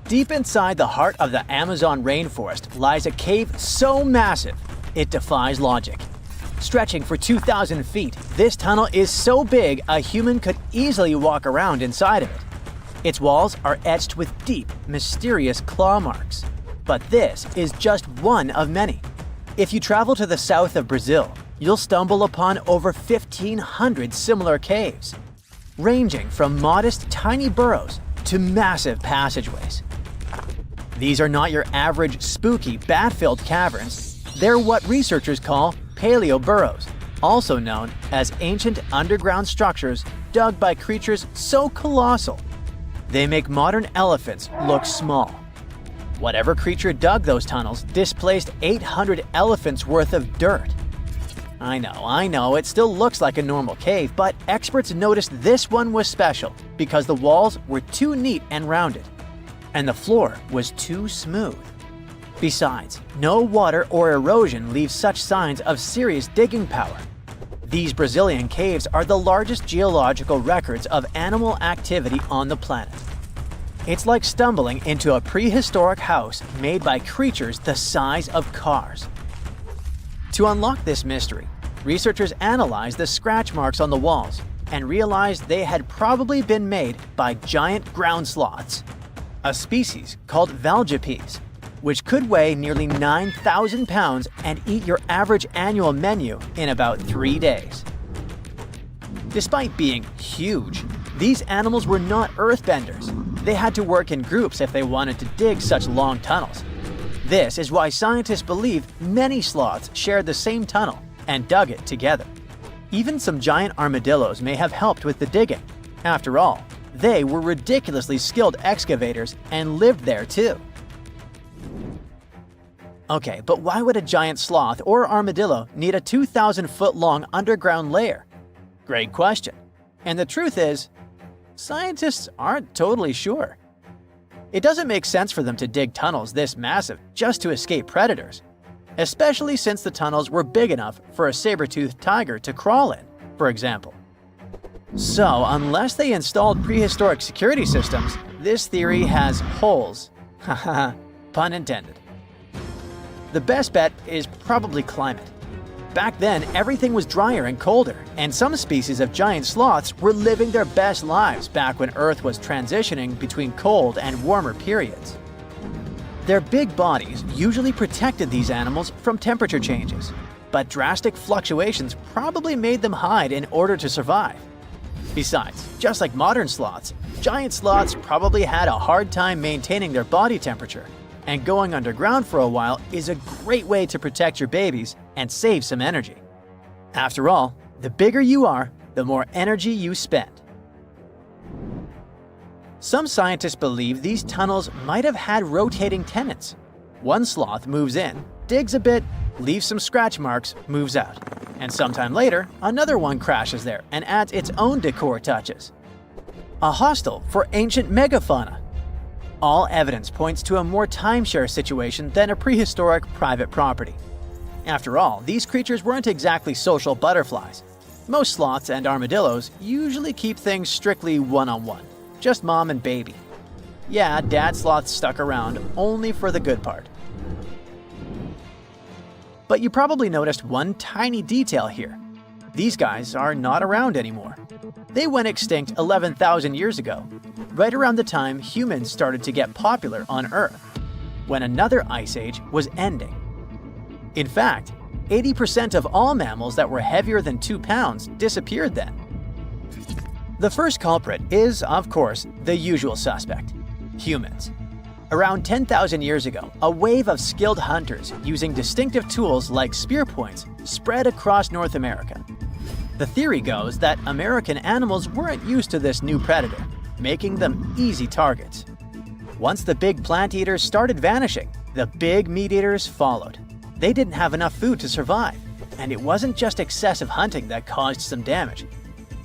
Deep inside the heart of the Amazon rainforest lies a cave so massive, it defies logic. Stretching for 2,000 feet, this tunnel is so big a human could easily walk around inside of it. Its walls are etched with deep, mysterious claw marks. But this is just one of many. If you travel to the south of Brazil, you'll stumble upon over 1,500 similar caves, ranging from modest tiny burrows to massive passageways. These are not your average spooky, bat-filled caverns. They're what researchers call paleo burrows, also known as ancient underground structures dug by creatures so colossal they make modern elephants look small. Whatever creature dug those tunnels displaced 800 elephants worth of dirt. I know, it still looks like a normal cave, but experts noticed this one was special because the walls were too neat and rounded, and the floor was too smooth. Besides, no water or erosion leaves such signs of serious digging power. These Brazilian caves are the largest geological records of animal activity on the planet. It's like stumbling into a prehistoric house made by creatures the size of cars. To unlock this mystery, researchers analyzed the scratch marks on the walls and realized they had probably been made by giant ground sloths, a species called valgipes, which could weigh nearly 9,000 pounds and eat your average annual menu in about 3 days. Despite being huge, these animals were not earthbenders. They had to work in groups if they wanted to dig such long tunnels. This is why scientists believe many sloths shared the same tunnel and dug it together. Even some giant armadillos may have helped with the digging. After all, they were ridiculously skilled excavators and lived there too. Okay, but why would a giant sloth or armadillo need a 2,000-foot-long underground lair? Great question. And the truth is, scientists aren't totally sure. It doesn't make sense for them to dig tunnels this massive just to escape predators, especially since the tunnels were big enough for a saber-toothed tiger to crawl in, for example. So, unless they installed prehistoric security systems, this theory has holes. Haha, pun intended. The best bet is probably climate. Back then, everything was drier and colder, and some species of giant sloths were living their best lives back when Earth was transitioning between cold and warmer periods. Their big bodies usually protected these animals from temperature changes, but drastic fluctuations probably made them hide in order to survive. Besides, just like modern sloths, giant sloths probably had a hard time maintaining their body temperature, and going underground for a while is a great way to protect your babies and save some energy. After all, the bigger you are, the more energy you spend. Some scientists believe these tunnels might have had rotating tenants. One sloth moves in, digs a bit, leaves some scratch marks, moves out. And sometime later, another one crashes there and adds its own decor touches. A hostel for ancient megafauna. All evidence points to a more timeshare situation than a prehistoric private property. After all, these creatures weren't exactly social butterflies. Most sloths and armadillos usually keep things strictly one-on-one, just mom and baby. Yeah, dad sloth stuck around only for the good part. But you probably noticed one tiny detail here. These guys are not around anymore. They went extinct 11,000 years ago, right around the time humans started to get popular on Earth, when another ice age was ending. In fact, 80% of all mammals that were heavier than 2 pounds disappeared then. The first culprit is, of course, the usual suspect: humans. Around 10,000 years ago, a wave of skilled hunters using distinctive tools like spear points spread across North America. The theory goes that American animals weren't used to this new predator, making them easy targets. Once the big plant eaters started vanishing, the big meat eaters followed. They didn't have enough food to survive, and it wasn't just excessive hunting that caused some damage.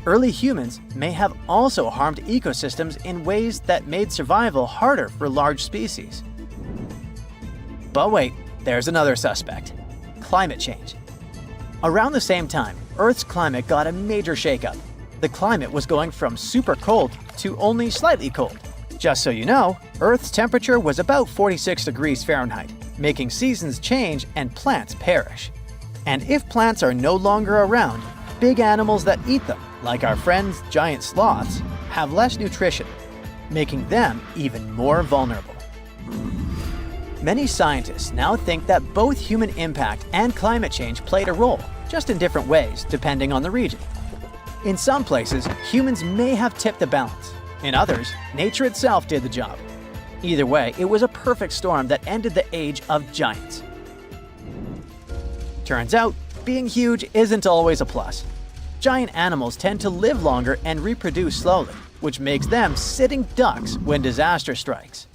Early humans may have also harmed ecosystems in ways that made survival harder for large species. But wait, there's another suspect: climate change. Around the same time, Earth's climate got a major shakeup. The climate was going from super cold to only slightly cold, Just so you know, Earth's temperature was about 46 degrees Fahrenheit, making seasons change and plants perish. And if plants are no longer around, big animals that eat them, like our friends giant sloths, have less nutrition, making them even more vulnerable. Many scientists now think that both human impact and climate change played a role, just in different ways depending on the region. In some places, humans may have tipped the balance. In others, nature itself did the job. Either way, it was a perfect storm that ended the age of giants. Turns out, being huge isn't always a plus. Giant animals tend to live longer and reproduce slowly, which makes them sitting ducks when disaster strikes.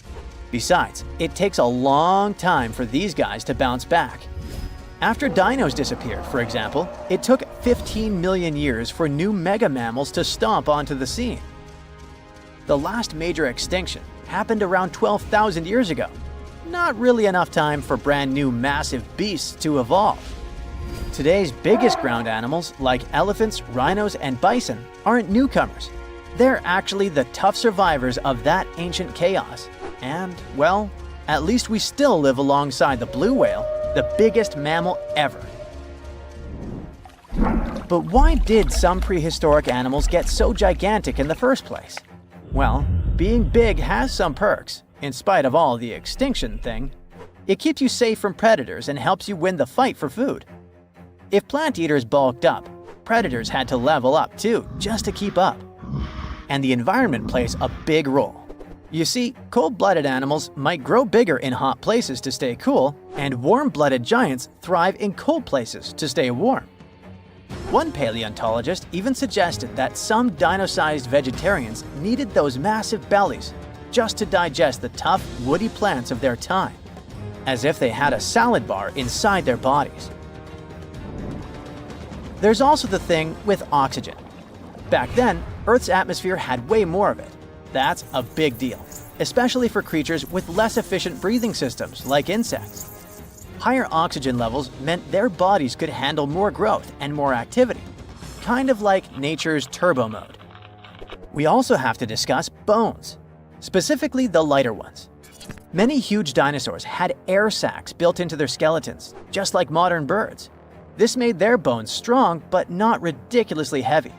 Besides, it takes a long time for these guys to bounce back. After dinos disappeared, for example, it took 15 million years for new mega mammals to stomp onto the scene. The last major extinction happened around 12,000 years ago. Not really enough time for brand new massive beasts to evolve. Today's biggest ground animals, like elephants, rhinos, and bison, aren't newcomers. They're actually the tough survivors of that ancient chaos. And, well, at least we still live alongside the blue whale, the biggest mammal ever. But why did some prehistoric animals get so gigantic in the first place? Well, being big has some perks, in spite of all the extinction thing. It keeps you safe from predators and helps you win the fight for food. If plant eaters bulked up, predators had to level up too, just to keep up. And the environment plays a big role. You see, cold-blooded animals might grow bigger in hot places to stay cool, and warm-blooded giants thrive in cold places to stay warm. One paleontologist even suggested that some dino-sized vegetarians needed those massive bellies just to digest the tough, woody plants of their time, as if they had a salad bar inside their bodies. There's also the thing with oxygen. Back then, Earth's atmosphere had way more of it. That's a big deal, especially for creatures with less efficient breathing systems like insects. Higher oxygen levels meant their bodies could handle more growth and more activity, kind of like nature's turbo mode. We also have to discuss bones, specifically the lighter ones. Many huge dinosaurs had air sacs built into their skeletons, just like modern birds. This made their bones strong but not ridiculously heavy,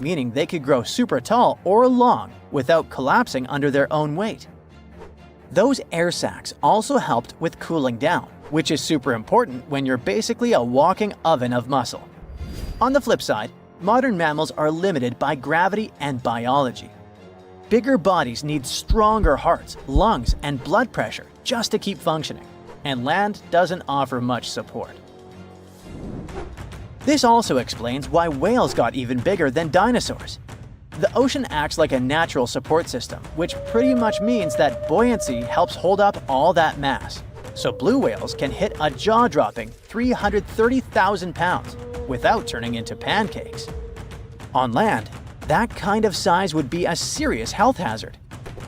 meaning they could grow super tall or long without collapsing under their own weight. Those air sacs also helped with cooling down, which is super important when you're basically a walking oven of muscle. On the flip side, modern mammals are limited by gravity and biology. Bigger bodies need stronger hearts, lungs, and blood pressure just to keep functioning, and land doesn't offer much support. This also explains why whales got even bigger than dinosaurs. The ocean acts like a natural support system, which pretty much means that buoyancy helps hold up all that mass. So blue whales can hit a jaw-dropping 330,000 pounds without turning into pancakes. On land, that kind of size would be a serious health hazard.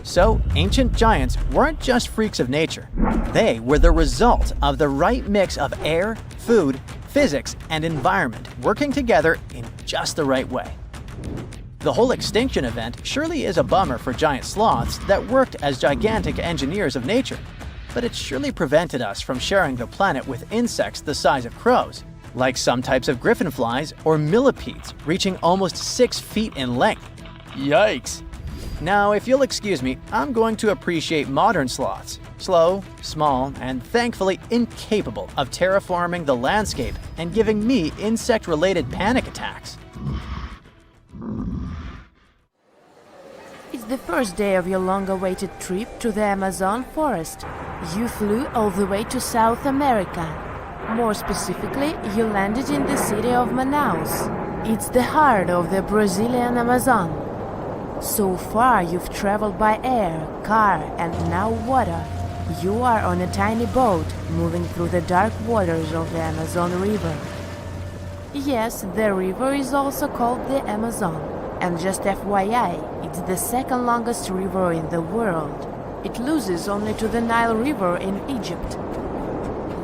So ancient giants weren't just freaks of nature. They were the result of the right mix of air, food, physics, and environment working together in just the right way. The whole extinction event surely is a bummer for giant sloths that worked as gigantic engineers of nature, but it surely prevented us from sharing the planet with insects the size of crows, like some types of griffin flies or millipedes reaching almost 6 feet in length. Yikes! Now, if you'll excuse me, I'm going to appreciate modern sloths. Slow, small, and thankfully incapable of terraforming the landscape and giving me insect-related panic attacks. It's the first day of your long-awaited trip to the Amazon forest. You flew all the way to South America. More specifically, you landed in the city of Manaus. It's the heart of the Brazilian Amazon. So far, you've traveled by air, car, and now water. You are on a tiny boat moving through the dark waters of the Amazon River. Yes, the river is also called the Amazon. And just FYI, it's the second longest river in the world. It loses only to the Nile River in Egypt.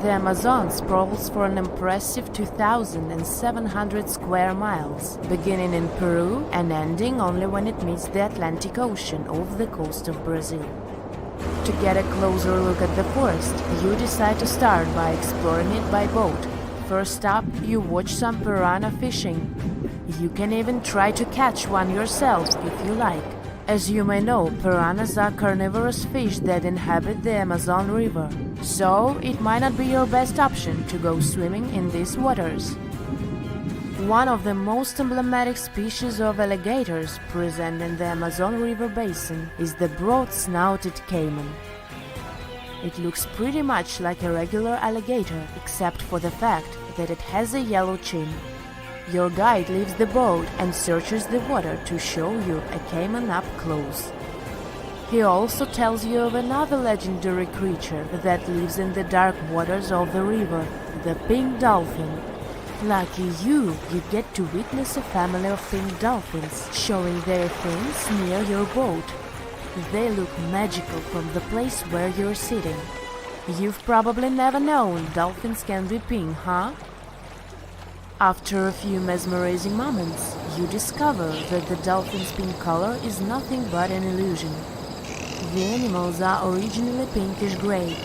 The Amazon sprawls for an impressive 2,700 square miles, beginning in Peru and ending only when it meets the Atlantic Ocean off the coast of Brazil. To get a closer look at the forest, you decide to start by exploring it by boat. First up, you watch some piranha fishing. You can even try to catch one yourself if you like. As you may know, piranhas are carnivorous fish that inhabit the Amazon River, so it might not be your best option to go swimming in these waters. One of the most emblematic species of alligators present in the Amazon River basin is the broad-snouted caiman. It looks pretty much like a regular alligator, except for the fact that it has a yellow chin. Your guide leaves the boat and searches the water to show you a caiman up close. He also tells you of another legendary creature that lives in the dark waters of the river, the pink dolphin. Lucky you get to witness a family of pink dolphins showing their fins near your boat. They look magical from the place where you're sitting. You've probably never known dolphins can be pink, huh? After a few mesmerizing moments, you discover that the dolphin's pink color is nothing but an illusion. The animals are originally pinkish-gray,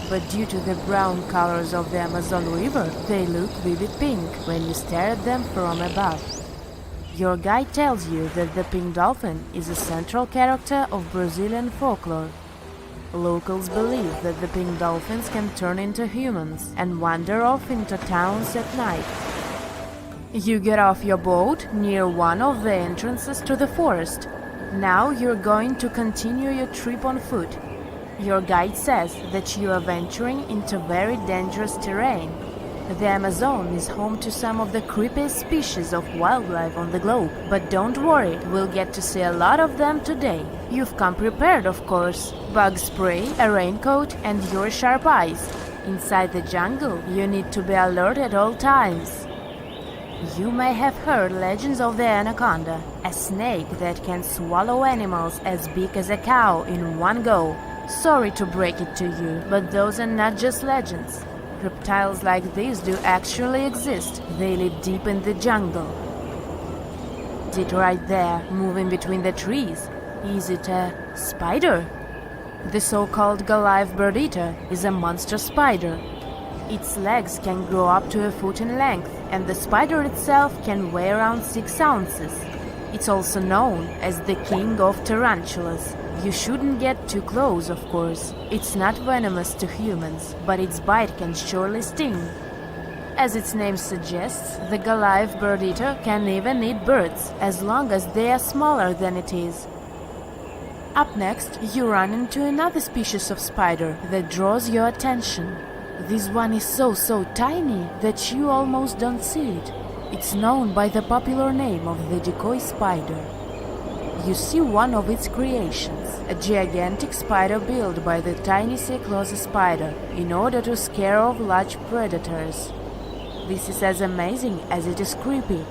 but due to the brown colors of the Amazon River, they look vivid pink when you stare at them from above. Your guide tells you that the pink dolphin is a central character of Brazilian folklore. Locals believe that the pink dolphins can turn into humans and wander off into towns at night. You get off your boat near one of the entrances to the forest. Now you're going to continue your trip on foot. Your guide says that you are venturing into very dangerous terrain. The Amazon is home to some of the creepiest species of wildlife on the globe, but don't worry, we'll get to see a lot of them today. You've come prepared, of course. Bug spray, a raincoat, and your sharp eyes. Inside the jungle, you need to be alert at all times. You may have heard legends of the anaconda, a snake that can swallow animals as big as a cow in one go. Sorry to break it to you, but those are not just legends. Reptiles like these do actually exist. They live deep in the jungle. Is it right there, moving between the trees? Is it a spider? The so-called live bird-eater is a monster spider. Its legs can grow up to a foot in length, and the spider itself can weigh around 6 ounces. It's also known as the king of tarantulas. You shouldn't get too close, of course. It's not venomous to humans, but its bite can surely sting. As its name suggests, the live bird-eater can even eat birds, as long as they are smaller than it is. Up next, you run into another species of spider that draws your attention. This one is so tiny that you almost don't see it. It's known by the popular name of the decoy spider. You see one of its creations, a gigantic spider built by the tiny Cyclosa spider in order to scare off large predators. This is as amazing as it is creepy.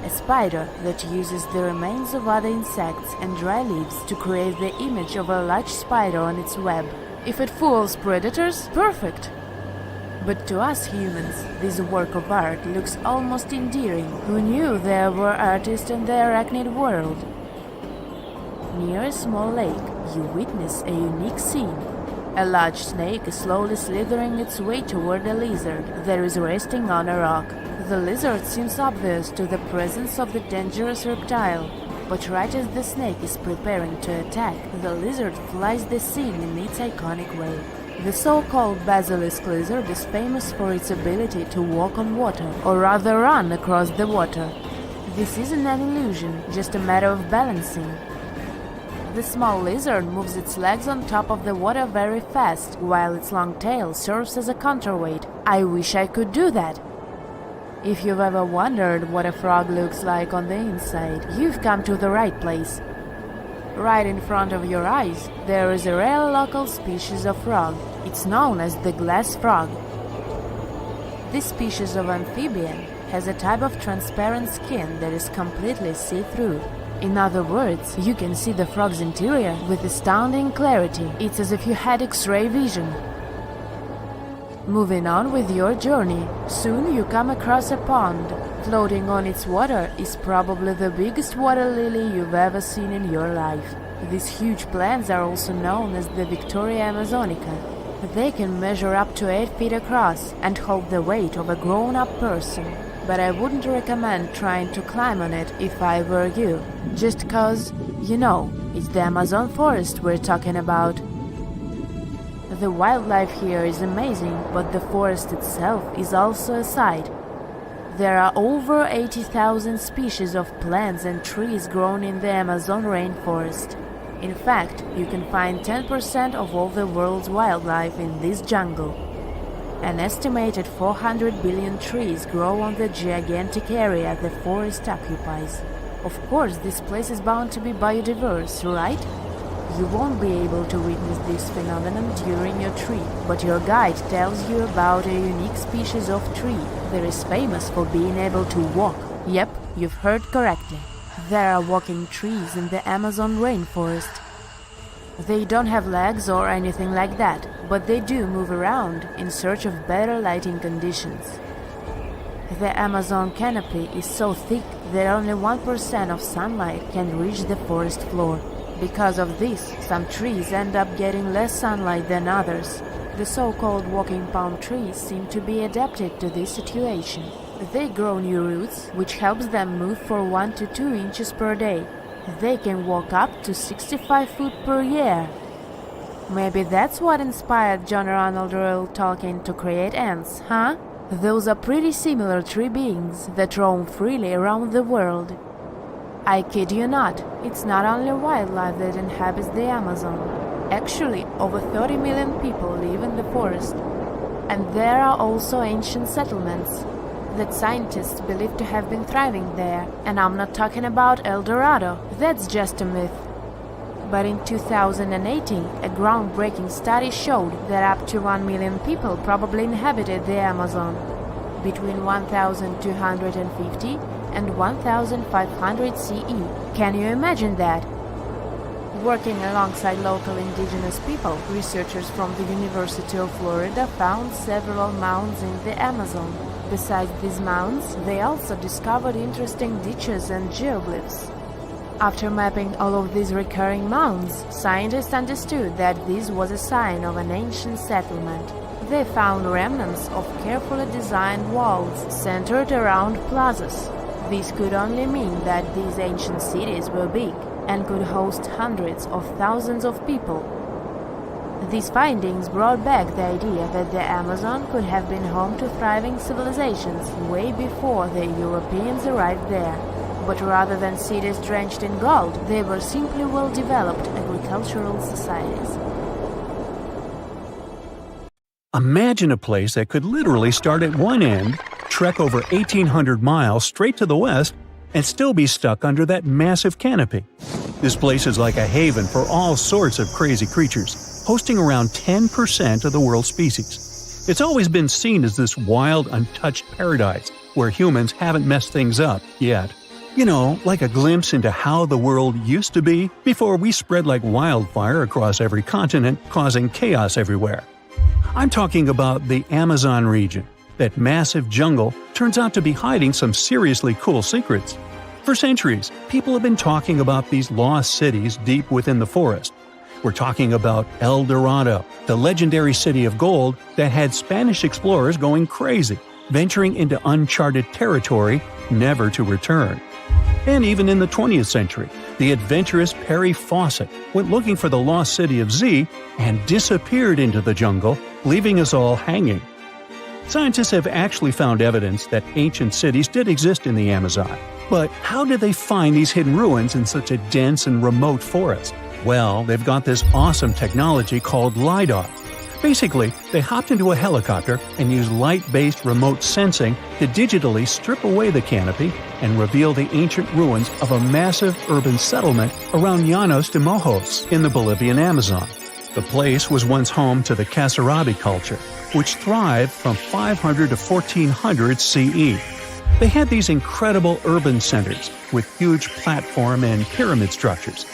A spider that uses the remains of other insects and dry leaves to create the image of a large spider on its web. If it fools predators, perfect! But to us humans, this work of art looks almost endearing. Who knew there were artists in the arachnid world? Near a small lake, you witness a unique scene. A large snake is slowly slithering its way toward a lizard that is resting on a rock. The lizard seems obvious to the presence of the dangerous reptile, but right as the snake is preparing to attack, the lizard flies the scene in its iconic way. The so-called basilisk lizard is famous for its ability to walk on water, or rather run across the water. This isn't an illusion, just a matter of balancing. The small lizard moves its legs on top of the water very fast, while its long tail serves as a counterweight. I wish I could do that. If you've ever wondered what a frog looks like on the inside, you've come to the right place. Right in front of your eyes, there is a rare local species of frog. It's known as the glass frog. This species of amphibian has a type of transparent skin that is completely see-through. In other words, you can see the frog's interior with astounding clarity. It's as if you had X-ray vision. Moving on with your journey, soon you come across a pond. Floating on its water is probably the biggest water lily you've ever seen in your life. These huge plants are also known as the Victoria Amazonica. They can measure up to 8 feet across and hold the weight of a grown-up person. But I wouldn't recommend trying to climb on it if I were you, just cause, it's the Amazon forest we're talking about. The wildlife here is amazing, but the forest itself is also a sight. There are over 80,000 species of plants and trees grown in the Amazon rainforest. In fact, you can find 10% of all the world's wildlife in this jungle. An estimated 400 billion trees grow on the gigantic area the forest occupies. Of course, this place is bound to be biodiverse, right? You won't be able to witness this phenomenon during your trip, but your guide tells you about a unique species of tree that is famous for being able to walk. Yep, you've heard correctly. There are walking trees in the Amazon rainforest. They don't have legs or anything like that, but they do move around in search of better lighting conditions. The Amazon canopy is so thick that only 1% of sunlight can reach the forest floor. Because of this, some trees end up getting less sunlight than others. The so-called walking palm trees seem to be adapted to this situation. They grow new roots, which helps them move for 1 to 2 inches per day. They can walk up to 65 feet per year. Maybe that's what inspired John Ronald Reuel Tolkien to create ants, huh? Those are pretty similar tree beings that roam freely around the world. I kid you not, it's not only wildlife that inhabits the Amazon. Actually, over 30 million people live in the forest. And there are also ancient settlements that scientists believe to have been thriving there. And I'm not talking about El Dorado, that's just a myth. But in 2018, a groundbreaking study showed that up to 1 million people probably inhabited the Amazon. Between 1250 and 1500 CE. Can you imagine that? Working alongside local indigenous people, researchers from the University of Florida found several mounds in the Amazon. Besides these mounds, they also discovered interesting ditches and geoglyphs. After mapping all of these recurring mounds, scientists understood that this was a sign of an ancient settlement. They found remnants of carefully designed walls centered around plazas. This could only mean that these ancient cities were big and could host hundreds of thousands of people. These findings brought back the idea that the Amazon could have been home to thriving civilizations way before the Europeans arrived there. But rather than cities drenched in gold, they were simply well-developed agricultural societies. Imagine a place that could literally start at one end, trek over 1,800 miles straight to the west, and still be stuck under that massive canopy. This place is like a haven for all sorts of crazy creatures, hosting around 10% of the world's species. It's always been seen as this wild, untouched paradise where humans haven't messed things up yet. Like a glimpse into how the world used to be before we spread like wildfire across every continent, causing chaos everywhere. I'm talking about the Amazon region. That massive jungle turns out to be hiding some seriously cool secrets. For centuries, people have been talking about these lost cities deep within the forest. We're talking about El Dorado, the legendary city of gold that had Spanish explorers going crazy, venturing into uncharted territory, never to return. And even in the 20th century, the adventurous Perry Fawcett went looking for the lost city of Z and disappeared into the jungle, leaving us all hanging. Scientists have actually found evidence that ancient cities did exist in the Amazon. But how did they find these hidden ruins in such a dense and remote forest? Well, they've got this awesome technology called LiDAR. Basically, they hopped into a helicopter and used light-based remote sensing to digitally strip away the canopy and reveal the ancient ruins of a massive urban settlement around Llanos de Mojos in the Bolivian Amazon. The place was once home to the Kasarabi culture, which thrived from 500 to 1400 CE. They had these incredible urban centers with huge platform and pyramid structures.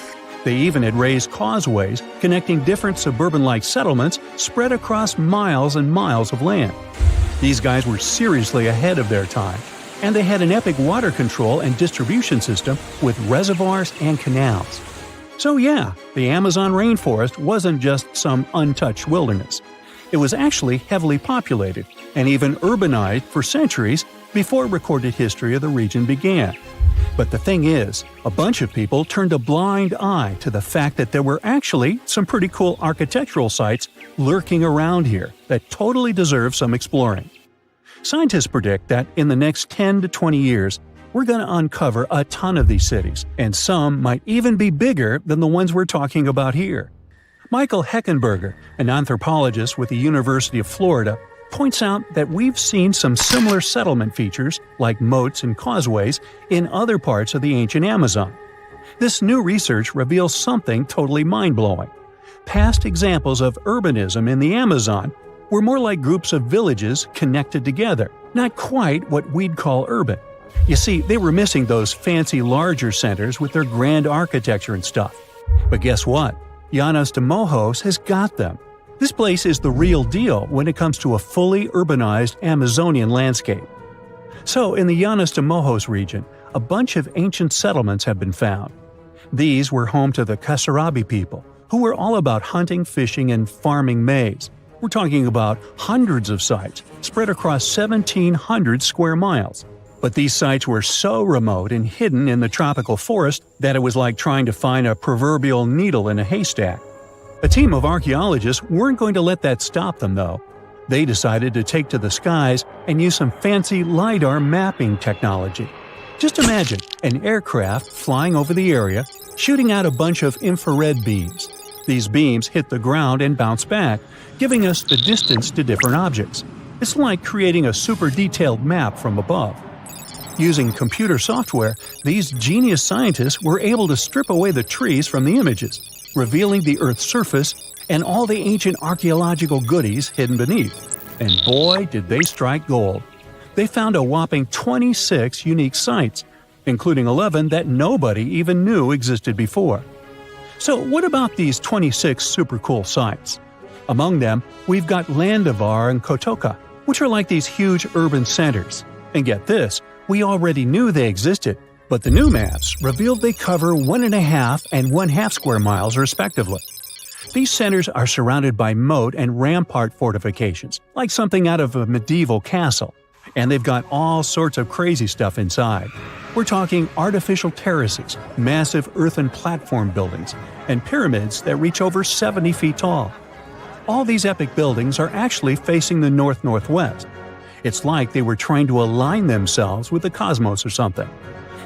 They even had raised causeways connecting different suburban-like settlements spread across miles and miles of land. These guys were seriously ahead of their time, and they had an epic water control and distribution system with reservoirs and canals. So yeah, the Amazon rainforest wasn't just some untouched wilderness. It was actually heavily populated and even urbanized for centuries before recorded history of the region began. But the thing is, a bunch of people turned a blind eye to the fact that there were actually some pretty cool architectural sites lurking around here that totally deserve some exploring. Scientists predict that in the next 10 to 20 years, we're going to uncover a ton of these cities, and some might even be bigger than the ones we're talking about here. Michael Heckenberger, an anthropologist with the University of Florida, points out that we've seen some similar settlement features, like moats and causeways, in other parts of the ancient Amazon. This new research reveals something totally mind-blowing. Past examples of urbanism in the Amazon were more like groups of villages connected together, not quite what we'd call urban. You see, they were missing those fancy larger centers with their grand architecture and stuff. But guess what? Llanos de Mojos has got them. This place is the real deal when it comes to a fully urbanized Amazonian landscape. So, in the Llanos de Mojos region, a bunch of ancient settlements have been found. These were home to the Kasarabi people, who were all about hunting, fishing, and farming maize. We're talking about hundreds of sites, spread across 1,700 square miles. But these sites were so remote and hidden in the tropical forest that it was like trying to find a proverbial needle in a haystack. A team of archaeologists weren't going to let that stop them, though. They decided to take to the skies and use some fancy LiDAR mapping technology. Just imagine an aircraft flying over the area, shooting out a bunch of infrared beams. These beams hit the ground and bounce back, giving us the distance to different objects. It's like creating a super detailed map from above. Using computer software, these genius scientists were able to strip away the trees from the images, revealing the Earth's surface and all the ancient archaeological goodies hidden beneath. And boy, did they strike gold. They found a whopping 26 unique sites, including 11 that nobody even knew existed before. So what about these 26 super cool sites? Among them, we've got Landivar and Kotoka, which are like these huge urban centers. And get this, we already knew they existed, but the new maps revealed they cover 1.5 and 1/2 square miles respectively. These centers are surrounded by moat and rampart fortifications, like something out of a medieval castle, and they've got all sorts of crazy stuff inside. We're talking artificial terraces, massive earthen platform buildings, and pyramids that reach over 70 feet tall. All these epic buildings are actually facing the north-northwest. It's like they were trying to align themselves with the cosmos or something.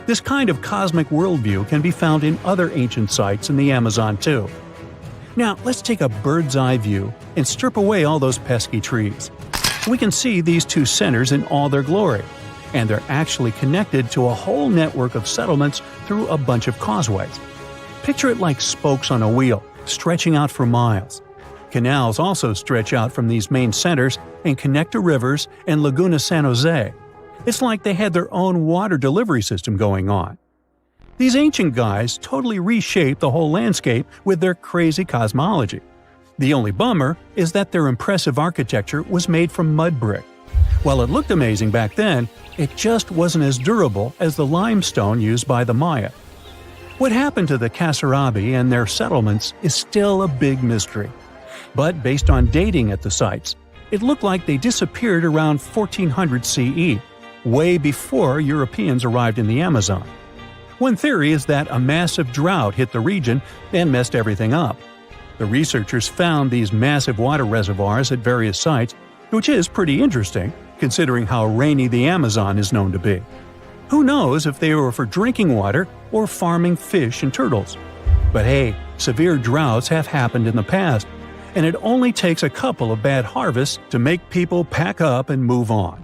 This kind of cosmic worldview can be found in other ancient sites in the Amazon too. Now, let's take a bird's eye view and strip away all those pesky trees. We can see these two centers in all their glory, and they're actually connected to a whole network of settlements through a bunch of causeways. Picture it like spokes on a wheel, stretching out for miles. Canals also stretch out from these main centers and connect to rivers and Laguna San Jose. It's like they had their own water delivery system going on. These ancient guys totally reshaped the whole landscape with their crazy cosmology. The only bummer is that their impressive architecture was made from mud brick. While it looked amazing back then, it just wasn't as durable as the limestone used by the Maya. What happened to the Kasarabi and their settlements is still a big mystery. But based on dating at the sites, it looked like they disappeared around 1400 CE, way before Europeans arrived in the Amazon. One theory is that a massive drought hit the region and messed everything up. The researchers found these massive water reservoirs at various sites, which is pretty interesting, considering how rainy the Amazon is known to be. Who knows if they were for drinking water or farming fish and turtles? But hey, severe droughts have happened in the past, and it only takes a couple of bad harvests to make people pack up and move on.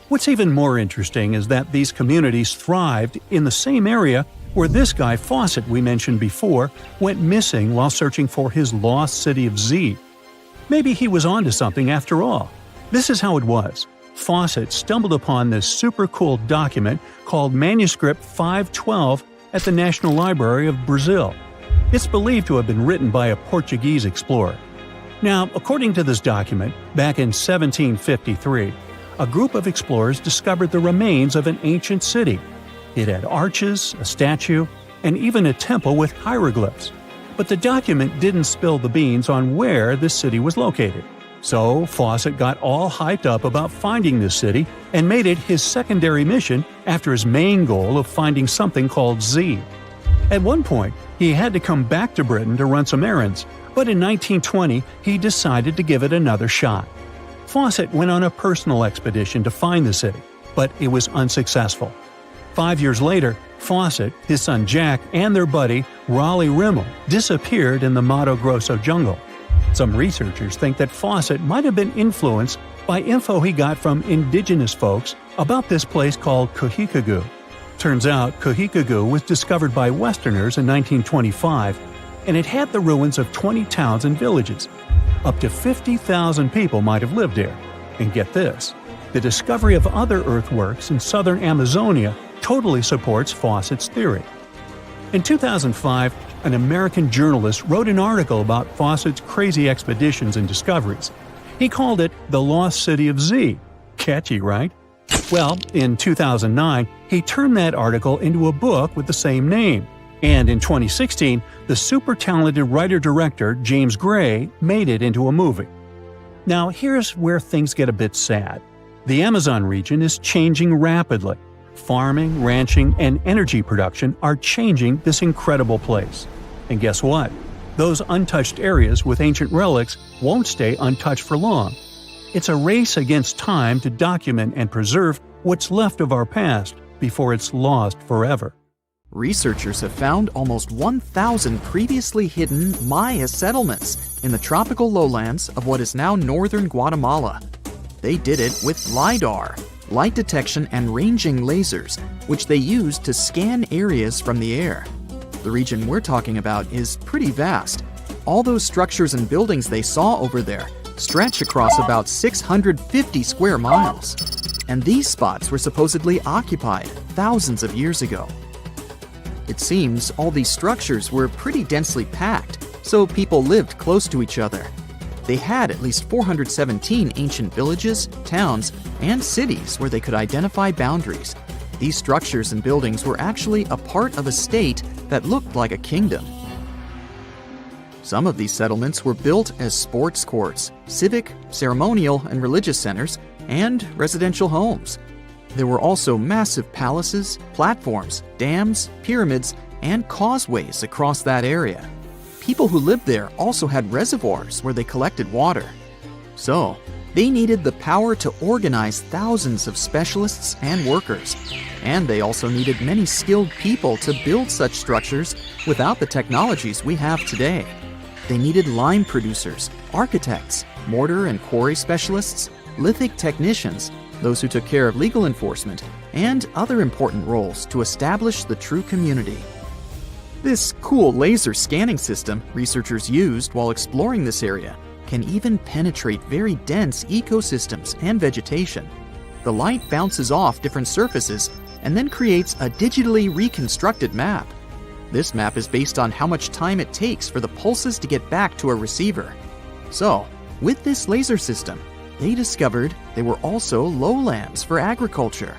What's even more interesting is that these communities thrived in the same area where this guy Fawcett we mentioned before went missing while searching for his lost city of Z. Maybe he was onto something after all. This is how it was. Fawcett stumbled upon this super cool document called Manuscript 512 at the National Library of Brazil. It's believed to have been written by a Portuguese explorer. Now, according to this document, back in 1753, a group of explorers discovered the remains of an ancient city. It had arches, a statue, and even a temple with hieroglyphs. But the document didn't spill the beans on where this city was located. So Fawcett got all hyped up about finding this city and made it his secondary mission after his main goal of finding something called Z. At one point, he had to come back to Britain to run some errands, but in 1920 he decided to give it another shot. Fawcett went on a personal expedition to find the city, but it was unsuccessful. 5 years later, Fawcett, his son Jack, and their buddy Raleigh Rimmel disappeared in the Mato Grosso jungle. Some researchers think that Fawcett might have been influenced by info he got from indigenous folks about this place called Cohicagu. Turns out Cohicagu was discovered by Westerners in 1925, and it had the ruins of 20 towns and villages. Up to 50,000 people might have lived there. And get this, the discovery of other earthworks in southern Amazonia totally supports Fawcett's theory. In 2005, an American journalist wrote an article about Fawcett's crazy expeditions and discoveries. He called it The Lost City of Z. Catchy, right? Well, in 2009, he turned that article into a book with the same name. And in 2016, the super talented writer-director James Gray made it into a movie. Now, here's where things get a bit sad. The Amazon region is changing rapidly. Farming, ranching, and energy production are changing this incredible place. And guess what? Those untouched areas with ancient relics won't stay untouched for long. It's a race against time to document and preserve what's left of our past before it's lost forever. Researchers have found almost 1,000 previously hidden Maya settlements in the tropical lowlands of what is now northern Guatemala. They did it with LIDAR, light detection and ranging lasers, which they used to scan areas from the air. The region we're talking about is pretty vast. All those structures and buildings they saw over there stretch across about 650 square miles. And these spots were supposedly occupied thousands of years ago. It seems all these structures were pretty densely packed, so people lived close to each other. They had at least 417 ancient villages, towns, and cities where they could identify boundaries. These structures and buildings were actually a part of a state that looked like a kingdom. Some of these settlements were built as sports courts, civic, ceremonial, and religious centers, and residential homes. There were also massive palaces, platforms, dams, pyramids, and causeways across that area. People who lived there also had reservoirs where they collected water. So, they needed the power to organize thousands of specialists and workers. And they also needed many skilled people to build such structures without the technologies we have today. They needed lime producers, architects, mortar and quarry specialists, lithic technicians, those who took care of legal enforcement, and other important roles to establish the true community. This cool laser scanning system researchers used while exploring this area can even penetrate very dense ecosystems and vegetation. The light bounces off different surfaces and then creates a digitally reconstructed map. This map is based on how much time it takes for the pulses to get back to a receiver. So, with this laser system, they discovered there were also lowlands for agriculture.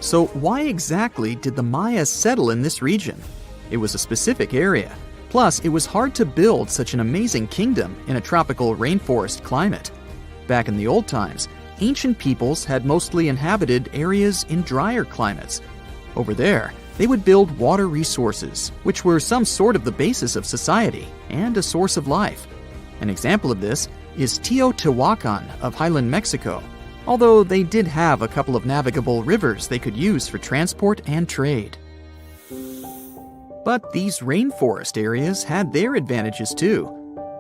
So why exactly did the Mayas settle in this region? It was a specific area. Plus, it was hard to build such an amazing kingdom in a tropical rainforest climate. Back in the old times, ancient peoples had mostly inhabited areas in drier climates. Over there, they would build water resources, which were some sort of the basis of society and a source of life. An example of this is Teotihuacan of Highland Mexico, although they did have a couple of navigable rivers they could use for transport and trade. But these rainforest areas had their advantages too.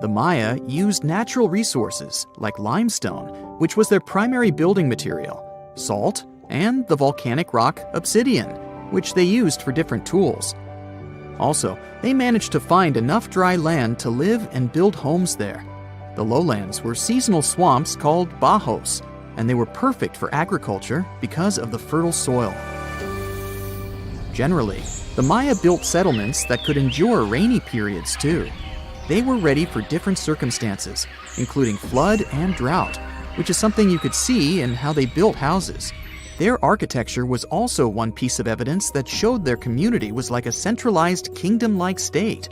The Maya used natural resources like limestone, which was their primary building material, salt, and the volcanic rock obsidian, which they used for different tools. Also, they managed to find enough dry land to live and build homes there. The lowlands were seasonal swamps called bajos, and they were perfect for agriculture because of the fertile soil. Generally, The Maya built settlements that could endure rainy periods too. They were ready for different circumstances, including flood and drought, which is something you could see in how they built houses. Their architecture was also one piece of evidence that showed their community was like a centralized kingdom-like state,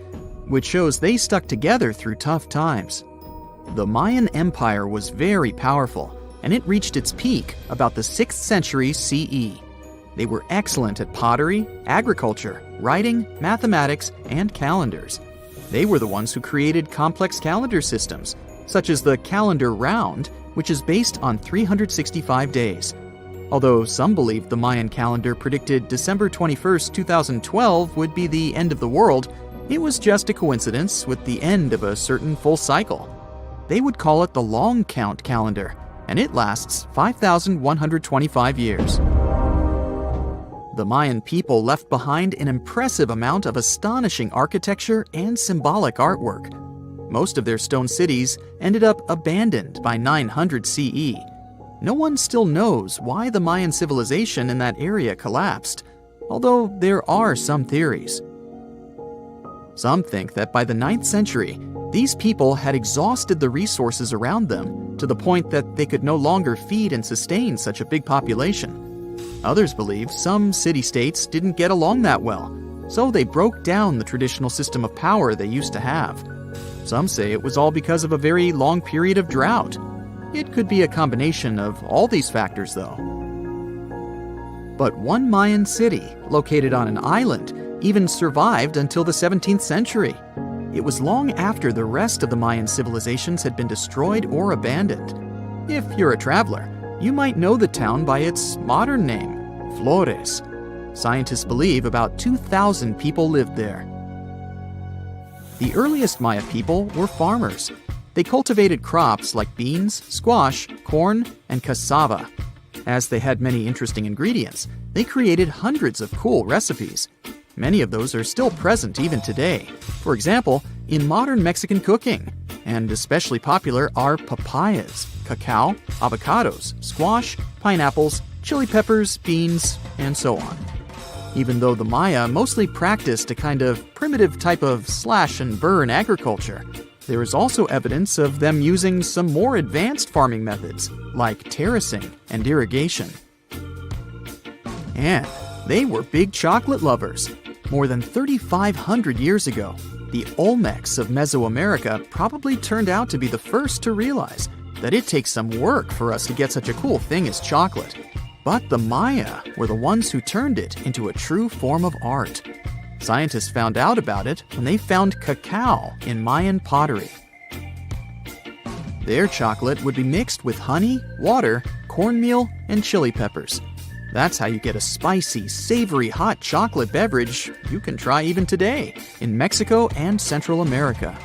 which shows they stuck together through tough times. The Mayan Empire was very powerful, and it reached its peak about the 6th century CE. They were excellent at pottery, agriculture, writing, mathematics, and calendars. They were the ones who created complex calendar systems, such as the calendar round, which is based on 365 days. Although some believed the Mayan calendar predicted December 21st, 2012 would be the end of the world, it was just a coincidence with the end of a certain full cycle. They would call it the long count calendar, and it lasts 5,125 years. The Mayan people left behind an impressive amount of astonishing architecture and symbolic artwork. Most of their stone cities ended up abandoned by 900 CE. No one still knows why the Mayan civilization in that area collapsed, although there are some theories. Some think that by the 9th century, these people had exhausted the resources around them to the point that they could no longer feed and sustain such a big population. Others believe some city-states didn't get along that well, so they broke down the traditional system of power they used to have. Some say it was all because of a very long period of drought. It could be a combination of all these factors, though. But one Mayan city, located on an island, even survived until the 17th century. It was long after the rest of the Mayan civilizations had been destroyed or abandoned. If you're a traveler, you might know the town by its modern name, Flores. Scientists believe about 2,000 people lived there. The earliest Maya people were farmers. They cultivated crops like beans, squash, corn, and cassava. As they had many interesting ingredients, they created hundreds of cool recipes. Many of those are still present even today. For example, in modern Mexican cooking. And especially popular are papayas, cacao, avocados, squash, pineapples, chili peppers, beans, and so on. Even though the Maya mostly practiced a kind of primitive type of slash-and-burn agriculture, there is also evidence of them using some more advanced farming methods, like terracing and irrigation. And they were big chocolate lovers. More than 3,500 years ago, the Olmecs of Mesoamerica probably turned out to be the first to realize that it takes some work for us to get such a cool thing as chocolate. But the Maya were the ones who turned it into a true form of art. Scientists found out about it when they found cacao in Mayan pottery. Their chocolate would be mixed with honey, water, cornmeal, and chili peppers. That's how you get a spicy, savory, hot chocolate beverage you can try even today in Mexico and Central America.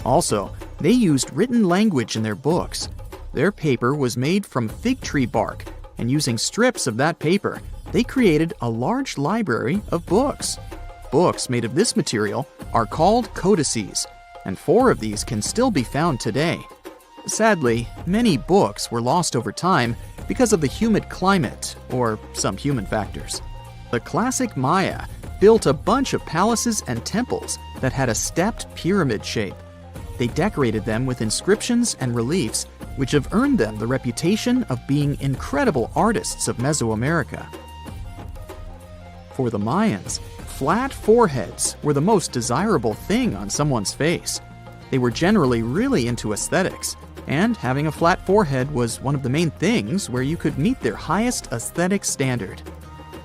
Also, they used written language in their books. Their paper was made from fig tree bark, and using strips of that paper, they created a large library of books. Books made of this material are called codices, and 4 of these can still be found today. Sadly, many books were lost over time because of the humid climate or some human factors. The classic Maya built a bunch of palaces and temples that had a stepped pyramid shape. They decorated them with inscriptions and reliefs, which have earned them the reputation of being incredible artists of Mesoamerica. For the Mayans, flat foreheads were the most desirable thing on someone's face. They were generally really into aesthetics, and having a flat forehead was one of the main things where you could meet their highest aesthetic standard.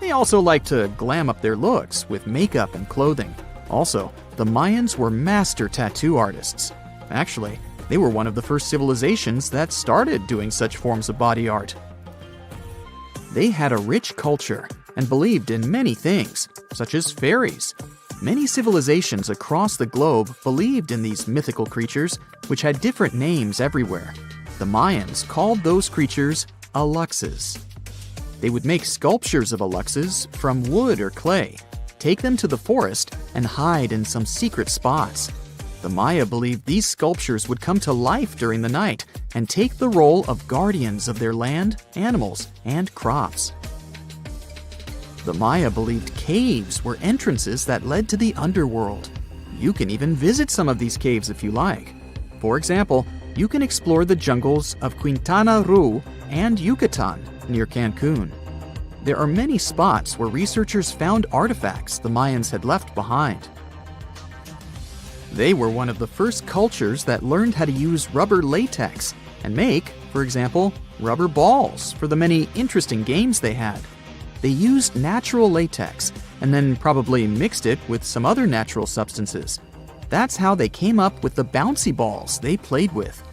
They also liked to glam up their looks with makeup and clothing. Also, the Mayans were master tattoo artists. Actually, they were one of the first civilizations that started doing such forms of body art. They had a rich culture and believed in many things, such as fairies. Many civilizations across the globe believed in these mythical creatures, which had different names everywhere. The Mayans called those creatures aluxes. They would make sculptures of aluxes from wood or clay, take them to the forest, and hide in some secret spots. The Maya believed these sculptures would come to life during the night and take the role of guardians of their land, animals, and crops. The Maya believed caves were entrances that led to the underworld. You can even visit some of these caves if you like. For example, you can explore the jungles of Quintana Roo and Yucatan near Cancun. There are many spots where researchers found artifacts the Mayans had left behind. They were one of the first cultures that learned how to use rubber latex and make, for example, rubber balls for the many interesting games they had. They used natural latex and then probably mixed it with some other natural substances. That's how they came up with the bouncy balls they played with.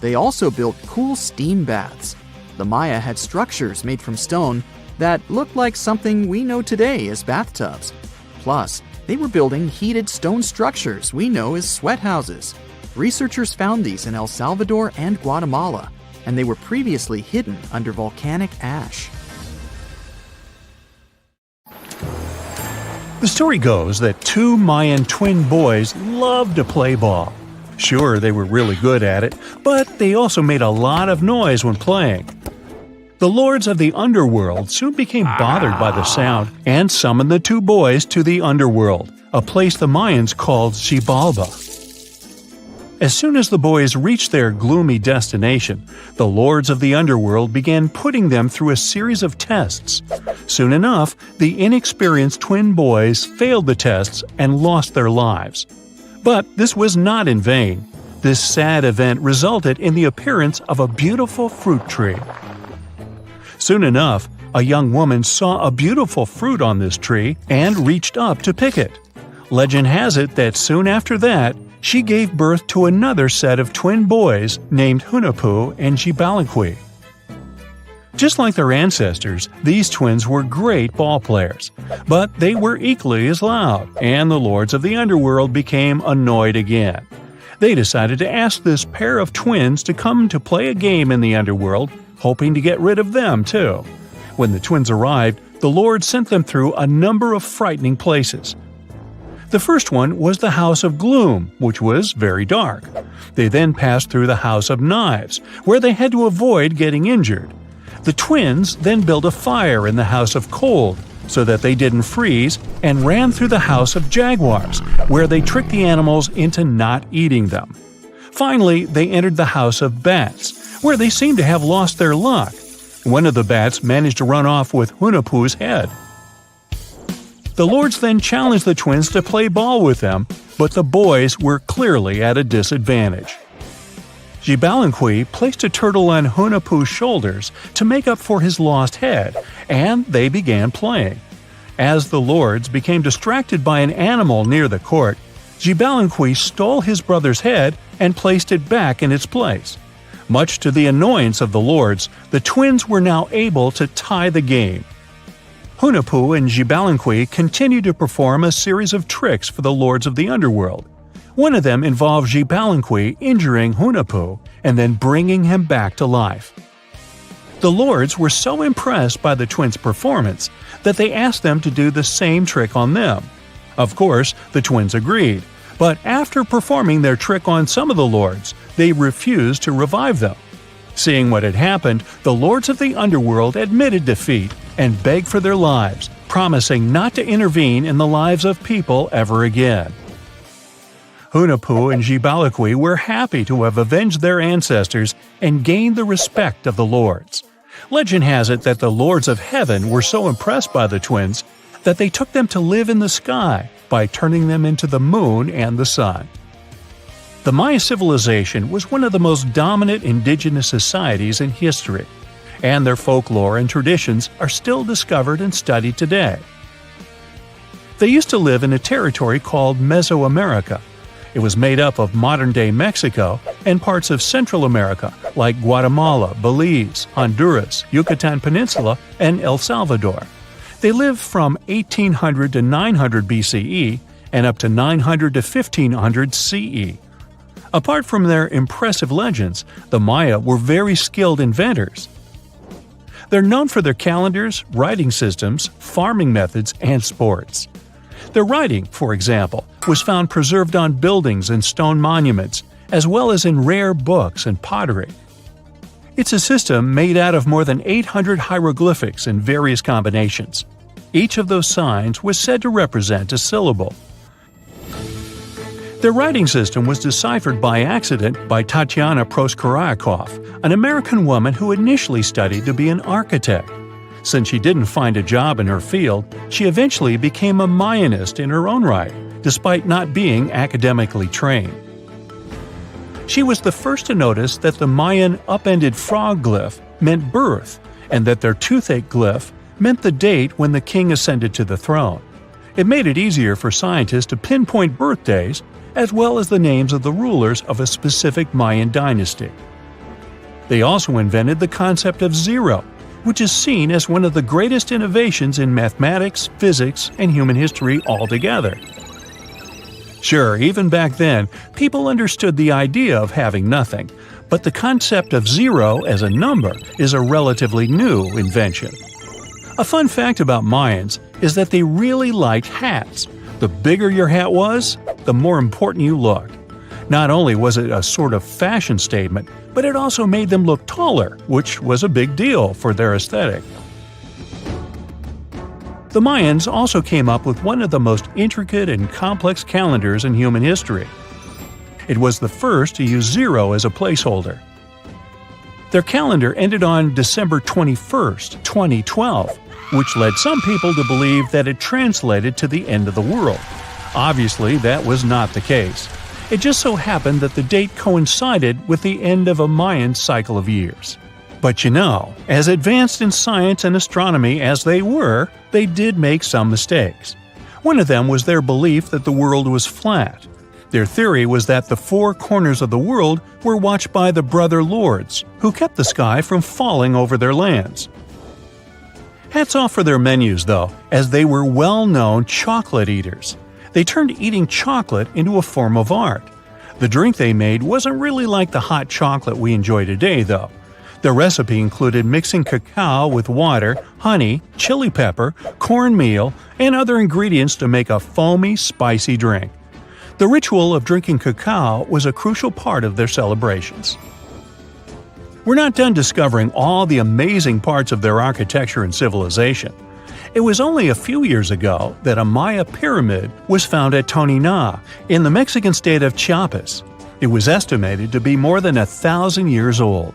They also built cool steam baths. The Maya had structures made from stone that looked like something we know today as bathtubs. Plus, they were building heated stone structures we know as sweat houses. Researchers found these in El Salvador and Guatemala, and they were previously hidden under volcanic ash. The story goes that two Mayan twin boys loved to play ball. Sure, they were really good at it, but they also made a lot of noise when playing. The lords of the underworld soon became bothered by the sound and summoned the two boys to the underworld, a place the Mayans called Xibalba. As soon as the boys reached their gloomy destination, the lords of the underworld began putting them through a series of tests. Soon enough, the inexperienced twin boys failed the tests and lost their lives. But this was not in vain. This sad event resulted in the appearance of a beautiful fruit tree. Soon enough, a young woman saw a beautiful fruit on this tree and reached up to pick it. Legend has it that soon after that, she gave birth to another set of twin boys named Hunahpu and Xibalba. Just like their ancestors, these twins were great ball players, but they were equally as loud, and the lords of the underworld became annoyed again. They decided to ask this pair of twins to come to play a game in the underworld, hoping to get rid of them too. When the twins arrived, the Lord sent them through a number of frightening places. The first one was the House of Gloom, which was very dark. They then passed through the House of Knives, where they had to avoid getting injured. The twins then built a fire in the House of Cold, so that they didn't freeze, and ran through the House of Jaguars, where they tricked the animals into not eating them. Finally, they entered the House of Bats, where they seemed to have lost their luck. One of the bats managed to run off with Hunahpu's head. The lords then challenged the twins to play ball with them, but the boys were clearly at a disadvantage. Xibalba placed a turtle on Hunahpu's shoulders to make up for his lost head, and they began playing. As the lords became distracted by an animal near the court, Xibalba stole his brother's head and placed it back in its place. Much to the annoyance of the lords, the twins were now able to tie the game. Hunahpu and Xibalba continued to perform a series of tricks for the lords of the underworld. One of them involved Xibalba injuring Hunahpu and then bringing him back to life. The lords were so impressed by the twins' performance that they asked them to do the same trick on them. Of course, the twins agreed, but after performing their trick on some of the lords, they refused to revive them. Seeing what had happened, the lords of the underworld admitted defeat and begged for their lives, promising not to intervene in the lives of people ever again. Hunahpu and Xibalba were happy to have avenged their ancestors and gained the respect of the lords. Legend has it that the lords of heaven were so impressed by the twins that they took them to live in the sky by turning them into the moon and the sun. The Maya civilization was one of the most dominant indigenous societies in history, and their folklore and traditions are still discovered and studied today. They used to live in a territory called Mesoamerica. It was made up of modern-day Mexico and parts of Central America like Guatemala, Belize, Honduras, Yucatan Peninsula, and El Salvador. They lived from 1800 to 900 BCE and up to 900 to 1500 CE. Apart from their impressive legends, the Maya were very skilled inventors. They're known for their calendars, writing systems, farming methods, and sports. Their writing, for example, was found preserved on buildings and stone monuments, as well as in rare books and pottery. It's a system made out of more than 800 hieroglyphics in various combinations. Each of those signs was said to represent a syllable. Their writing system was deciphered by accident by Tatyana Proskorakov, an American woman who initially studied to be an architect. Since she didn't find a job in her field, she eventually became a Mayanist in her own right, despite not being academically trained. She was the first to notice that the Mayan upended frog glyph meant birth, and that their toothache glyph meant the date when the king ascended to the throne. It made it easier for scientists to pinpoint birthdays, as well as the names of the rulers of a specific Mayan dynasty. They also invented the concept of zero, which is seen as one of the greatest innovations in mathematics, physics, and human history altogether. Sure, even back then, people understood the idea of having nothing, but the concept of zero as a number is a relatively new invention. A fun fact about Mayans is that they really liked hats. The bigger your hat was, the more important you looked. Not only was it a sort of fashion statement, but it also made them look taller, which was a big deal for their aesthetic. The Mayans also came up with one of the most intricate and complex calendars in human history. It was the first to use zero as a placeholder. Their calendar ended on December 21st, 2012, which led some people to believe that it translated to the end of the world. Obviously, that was not the case. It just so happened that the date coincided with the end of a Mayan cycle of years. But you know, as advanced in science and astronomy as they were, they did make some mistakes. One of them was their belief that the world was flat. Their theory was that the four corners of the world were watched by the Brother Lords, who kept the sky from falling over their lands. Hats off for their menus, though, as they were well-known chocolate eaters. They turned eating chocolate into a form of art. The drink they made wasn't really like the hot chocolate we enjoy today, though. The recipe included mixing cacao with water, honey, chili pepper, cornmeal, and other ingredients to make a foamy, spicy drink. The ritual of drinking cacao was a crucial part of their celebrations. We're not done discovering all the amazing parts of their architecture and civilization. It was only a few years ago that a Maya pyramid was found at Tonina, in the Mexican state of Chiapas. It was estimated to be more than 1,000 years old.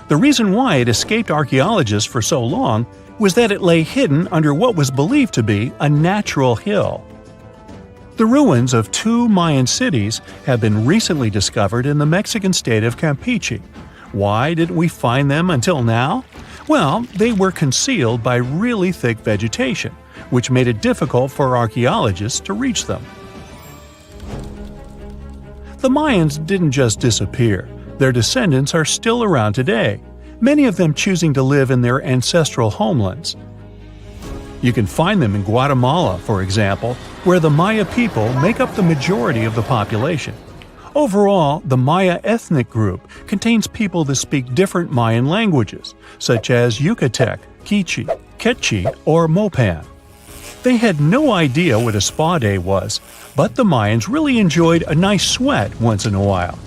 The reason why it escaped archaeologists for so long was that it lay hidden under what was believed to be a natural hill. The ruins of two Mayan cities have been recently discovered in the Mexican state of Campeche. Why didn't we find them until now? Well, they were concealed by really thick vegetation, which made it difficult for archaeologists to reach them. The Mayans didn't just disappear. Their descendants are still around today, many of them choosing to live in their ancestral homelands. You can find them in Guatemala, for example, where the Maya people make up the majority of the population. Overall, the Maya ethnic group contains people that speak different Mayan languages, such as Yucatec, Quiche, Quechua, or Mopan. They had no idea what a spa day was, but the Mayans really enjoyed a nice sweat once in a while.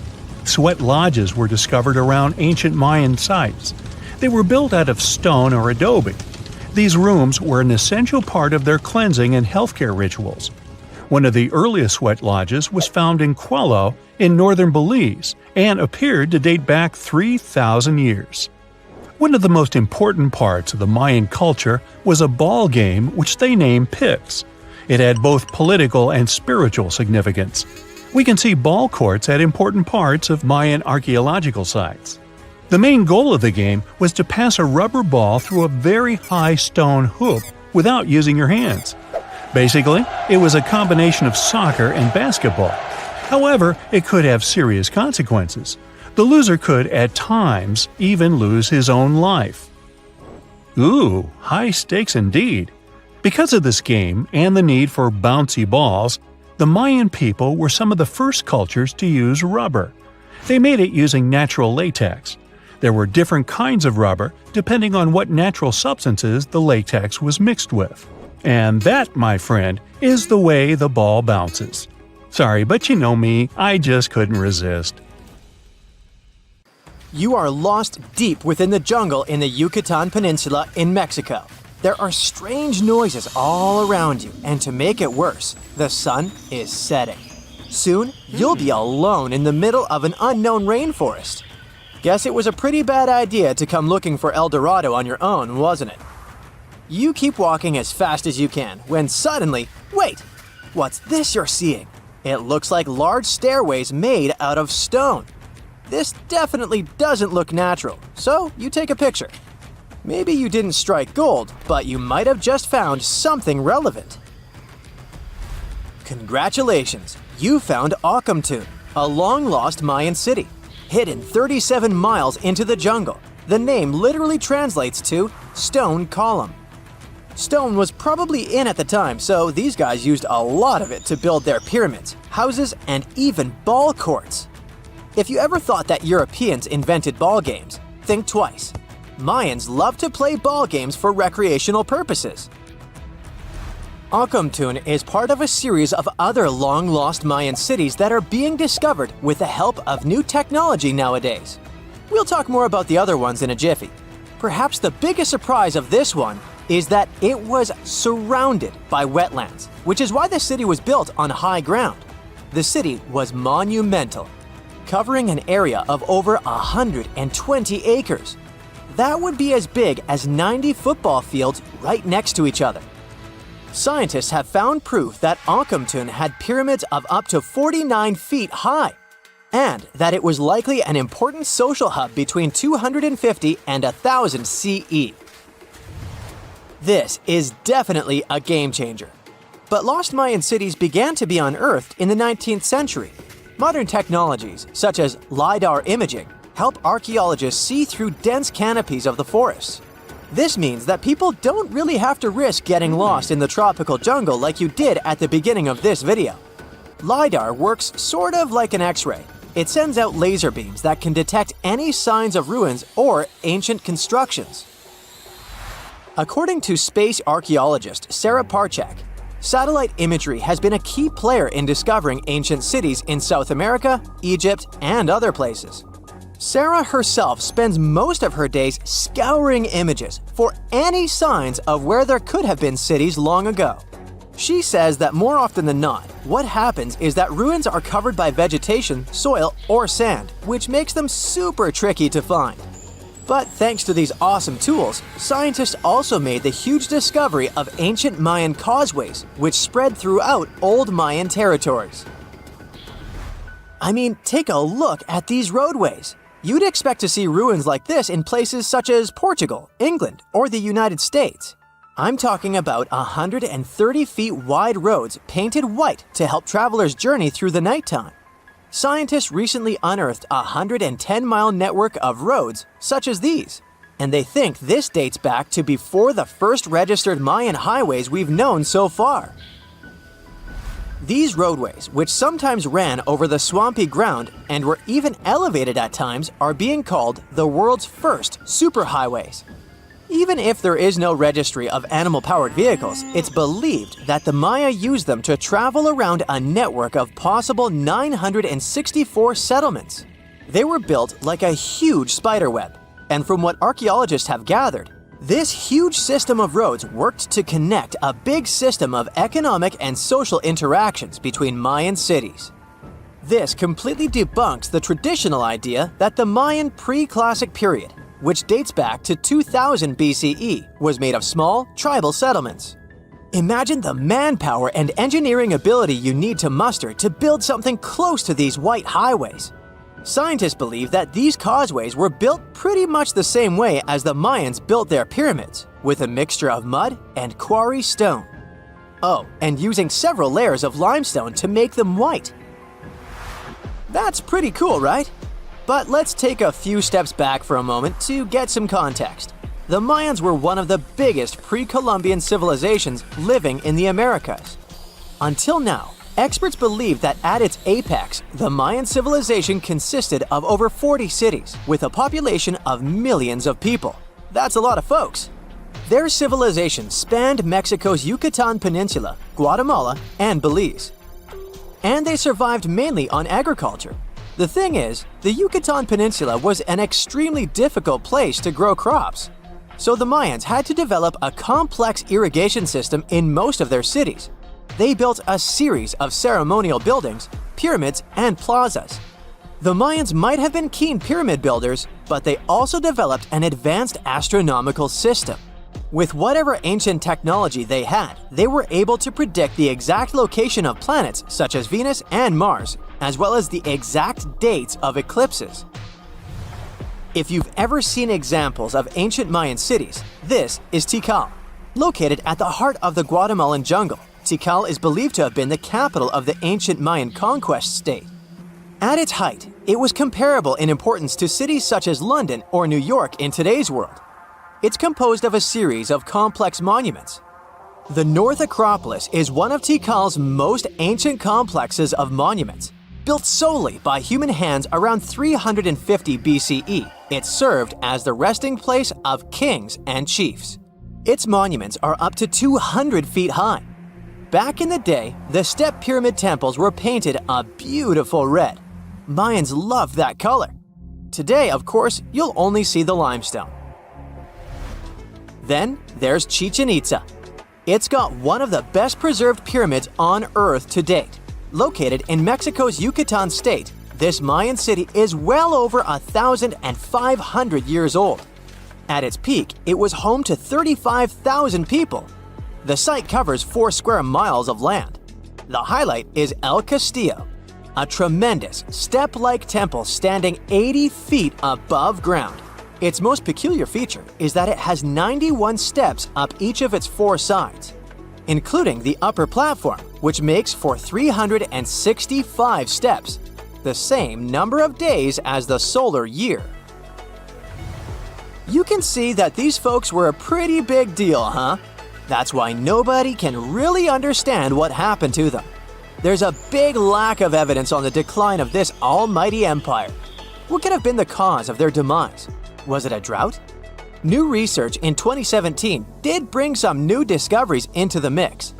Sweat lodges were discovered around ancient Mayan sites. They were built out of stone or adobe. These rooms were an essential part of their cleansing and healthcare rituals. One of the earliest sweat lodges was found in Quello in northern Belize and appeared to date back 3,000 years. One of the most important parts of the Mayan culture was a ball game which they named Pix. It had both political and spiritual significance. We can see ball courts at important parts of Mayan archaeological sites. The main goal of the game was to pass a rubber ball through a very high stone hoop without using your hands. Basically, it was a combination of soccer and basketball. However, it could have serious consequences. The loser could, at times, even lose his own life. Ooh, high stakes indeed. Because of this game and the need for bouncy balls, the Mayan people were some of the first cultures to use rubber. They made it using natural latex. There were different kinds of rubber depending on what natural substances the latex was mixed with. And that, my friend, is the way the ball bounces. Sorry, but you know me, I just couldn't resist. You are lost deep within the jungle in the Yucatan Peninsula in Mexico. There are strange noises all around you, and to make it worse, the sun is setting. Soon, you'll be alone in the middle of an unknown rainforest. Guess it was a pretty bad idea to come looking for El Dorado on your own, wasn't it? You keep walking as fast as you can when suddenly, wait! What's this you're seeing? It looks like large stairways made out of stone. This definitely doesn't look natural, so you take a picture. Maybe you didn't strike gold, but you might have just found something relevant. Congratulations! You found Ocumtun, a long-lost Mayan city, hidden 37 miles into the jungle. The name literally translates to stone column. Stone was probably in at the time, so these guys used a lot of it to build their pyramids, houses, and even ball courts. If you ever thought that Europeans invented ball games, think twice. Mayans love to play ball games for recreational purposes. Ocumtun is part of a series of other long-lost Mayan cities that are being discovered with the help of new technology nowadays. We'll talk more about the other ones in a jiffy. Perhaps the biggest surprise of this one is that it was surrounded by wetlands, which is why the city was built on high ground. The city was monumental, covering an area of over 120 acres. That would be as big as 90 football fields right next to each other. Scientists have found proof that Ocumtun had pyramids of up to 49 feet high, and that it was likely an important social hub between 250 and 1000 CE. This is definitely a game changer. But lost Mayan cities began to be unearthed in the 19th century. Modern technologies, such as LiDAR imaging, help archaeologists see through dense canopies of the forests. This means that people don't really have to risk getting lost in the tropical jungle like you did at the beginning of this video. LiDAR works sort of like an X-ray. It sends out laser beams that can detect any signs of ruins or ancient constructions. According to space archaeologist Sarah Parchak, satellite imagery has been a key player in discovering ancient cities in South America, Egypt, and other places. Sarah herself spends most of her days scouring images for any signs of where there could have been cities long ago. She says that more often than not, what happens is that ruins are covered by vegetation, soil, or sand, which makes them super tricky to find. But thanks to these awesome tools, scientists also made the huge discovery of ancient Mayan causeways, which spread throughout old Mayan territories. I mean, take a look at these roadways. You'd expect to see ruins like this in places such as Portugal, England, or the United States. I'm talking about 130 feet wide roads painted white to help travelers journey through the nighttime. Scientists recently unearthed a 110-mile network of roads such as these, and they think this dates back to before the first registered Mayan highways we've known so far. These roadways, which sometimes ran over the swampy ground and were even elevated at times, are being called the world's first superhighways. Even if there is no registry of animal-powered vehicles, it's believed that the Maya used them to travel around a network of possible 964 settlements. They were built like a huge spiderweb, and from what archaeologists have gathered, this huge system of roads worked to connect a big system of economic and social interactions between Mayan cities. This completely debunks the traditional idea that the Mayan pre-classic period, which dates back to 2000 BCE, was made of small, tribal settlements. Imagine the manpower and engineering ability you need to muster to build something close to these white highways. Scientists believe that these causeways were built pretty much the same way as the Mayans built their pyramids, with a mixture of mud and quarry stone. Oh, and using several layers of limestone to make them white. That's pretty cool, right? But let's take a few steps back for a moment to get some context. The Mayans were one of the biggest pre-Columbian civilizations living in the Americas. Until now, experts believe that at its apex, the Mayan civilization consisted of over 40 cities with a population of millions of people. That's a lot of folks. Their civilization spanned Mexico's Yucatan Peninsula, Guatemala, and Belize. And they survived mainly on agriculture. The thing is, the Yucatan Peninsula was an extremely difficult place to grow crops. So the Mayans had to develop a complex irrigation system in most of their cities. They built a series of ceremonial buildings, pyramids, and plazas. The Mayans might have been keen pyramid builders, but they also developed an advanced astronomical system. With whatever ancient technology they had, they were able to predict the exact location of planets such as Venus and Mars, as well as the exact dates of eclipses. If you've ever seen examples of ancient Mayan cities, this is Tikal. Located at the heart of the Guatemalan jungle, Tikal is believed to have been the capital of the ancient Mayan conquest state. At its height, it was comparable in importance to cities such as London or New York in today's world. It's composed of a series of complex monuments. The North Acropolis is one of Tikal's most ancient complexes of monuments. Built solely by human hands around 350 BCE, it served as the resting place of kings and chiefs. Its monuments are up to 200 feet high. Back in the day, the step pyramid temples were painted a beautiful red. Mayans loved that color. Today, of course, you'll only see the limestone. Then there's Chichen Itza. It's got one of the best preserved pyramids on Earth to date. Located in Mexico's Yucatan state, this Mayan city is well over 1,500 years old. At its peak, it was home to 35,000 people. The site covers 4 square miles of land. The highlight is El Castillo, a tremendous step-like temple standing 80 feet above ground. Its most peculiar feature is that it has 91 steps up each of its 4 sides, including the upper platform, which makes for 365 steps, the same number of days as the solar year. You can see that these folks were a pretty big deal, huh? That's why nobody can really understand what happened to them. There's a big lack of evidence on the decline of this almighty empire. What could have been the cause of their demise? Was it a drought? New research in 2017 did bring some new discoveries into the mix.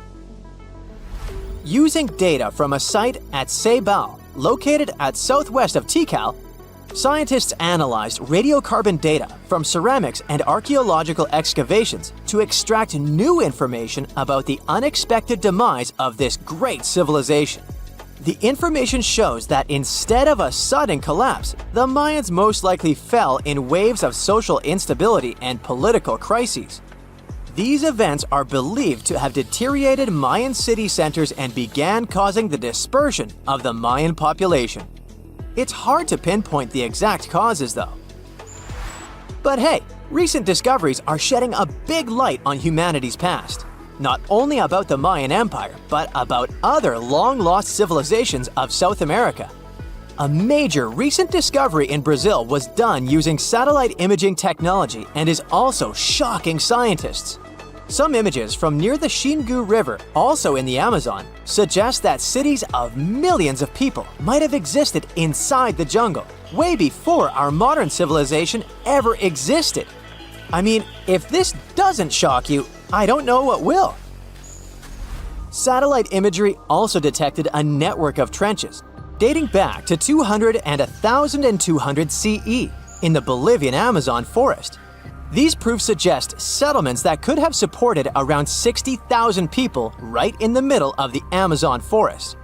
Using data from a site at Ceibal, located at southwest of Tikal, scientists analyzed radiocarbon data from ceramics and archaeological excavations to extract new information about the unexpected demise of this great civilization. The information shows that instead of a sudden collapse, the Mayans most likely fell in waves of social instability and political crises. These events are believed to have deteriorated Mayan city centers and began causing the dispersion of the Mayan population. It's hard to pinpoint the exact causes, though. But hey, recent discoveries are shedding a big light on humanity's past. Not only about the Mayan Empire, but about other long-lost civilizations of South America. A major recent discovery in Brazil was done using satellite imaging technology and is also shocking scientists. Some images from near the Xingu River, also in the Amazon, suggest that cities of millions of people might have existed inside the jungle, way before our modern civilization ever existed. I mean, if this doesn't shock you, I don't know what will. Satellite imagery also detected a network of trenches dating back to 200 and 1200 CE in the Bolivian Amazon forest. These proofs suggest settlements that could have supported around 60,000 people right in the middle of the Amazon forest.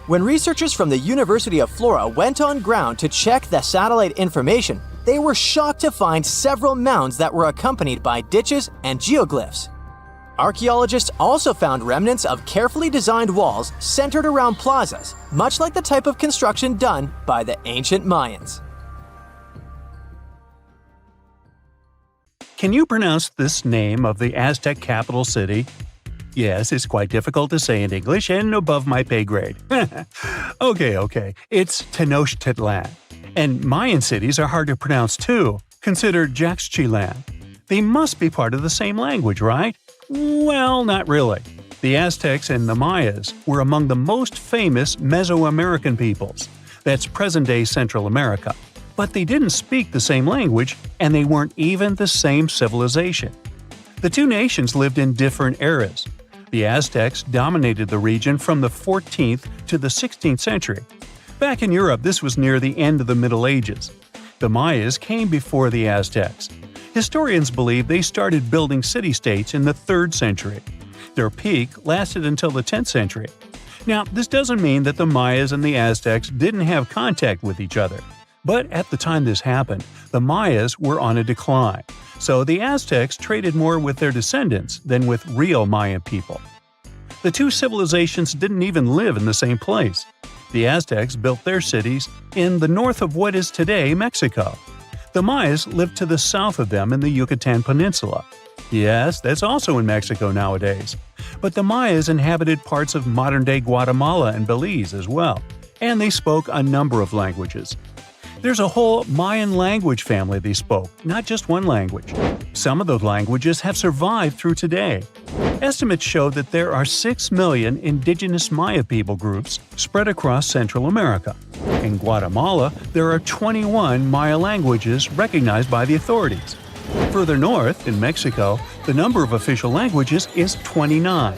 When researchers from the University of Florida went on ground to check the satellite information, they were shocked to find several mounds that were accompanied by ditches and geoglyphs. Archaeologists also found remnants of carefully designed walls centered around plazas, much like the type of construction done by the ancient Mayans. Can you pronounce this name of the Aztec capital city? Yes, it's quite difficult to say in English and above my pay grade. Okay. It's Tenochtitlan. And Mayan cities are hard to pronounce too. Consider Jaxchilan. They must be part of the same language, right? Well, not really. The Aztecs and the Mayas were among the most famous Mesoamerican peoples. That's present-day Central America. But they didn't speak the same language, and they weren't even the same civilization. The two nations lived in different eras. The Aztecs dominated the region from the 14th to the 16th century. Back in Europe, this was near the end of the Middle Ages. The Mayas came before the Aztecs. Historians believe they started building city-states in the 3rd century. Their peak lasted until the 10th century. Now, this doesn't mean that the Mayas and the Aztecs didn't have contact with each other. But at the time this happened, the Mayas were on a decline, so the Aztecs traded more with their descendants than with real Mayan people. The two civilizations didn't even live in the same place. The Aztecs built their cities in the north of what is today Mexico. The Mayas lived to the south of them in the Yucatan Peninsula. Yes, that's also in Mexico nowadays. But the Mayas inhabited parts of modern-day Guatemala and Belize as well, and they spoke a number of languages. There's a whole Mayan language family they spoke, not just one language. Some of those languages have survived through today. Estimates show that there are 6 million indigenous Maya people groups spread across Central America. In Guatemala, there are 21 Maya languages recognized by the authorities. Further north, in Mexico, the number of official languages is 29.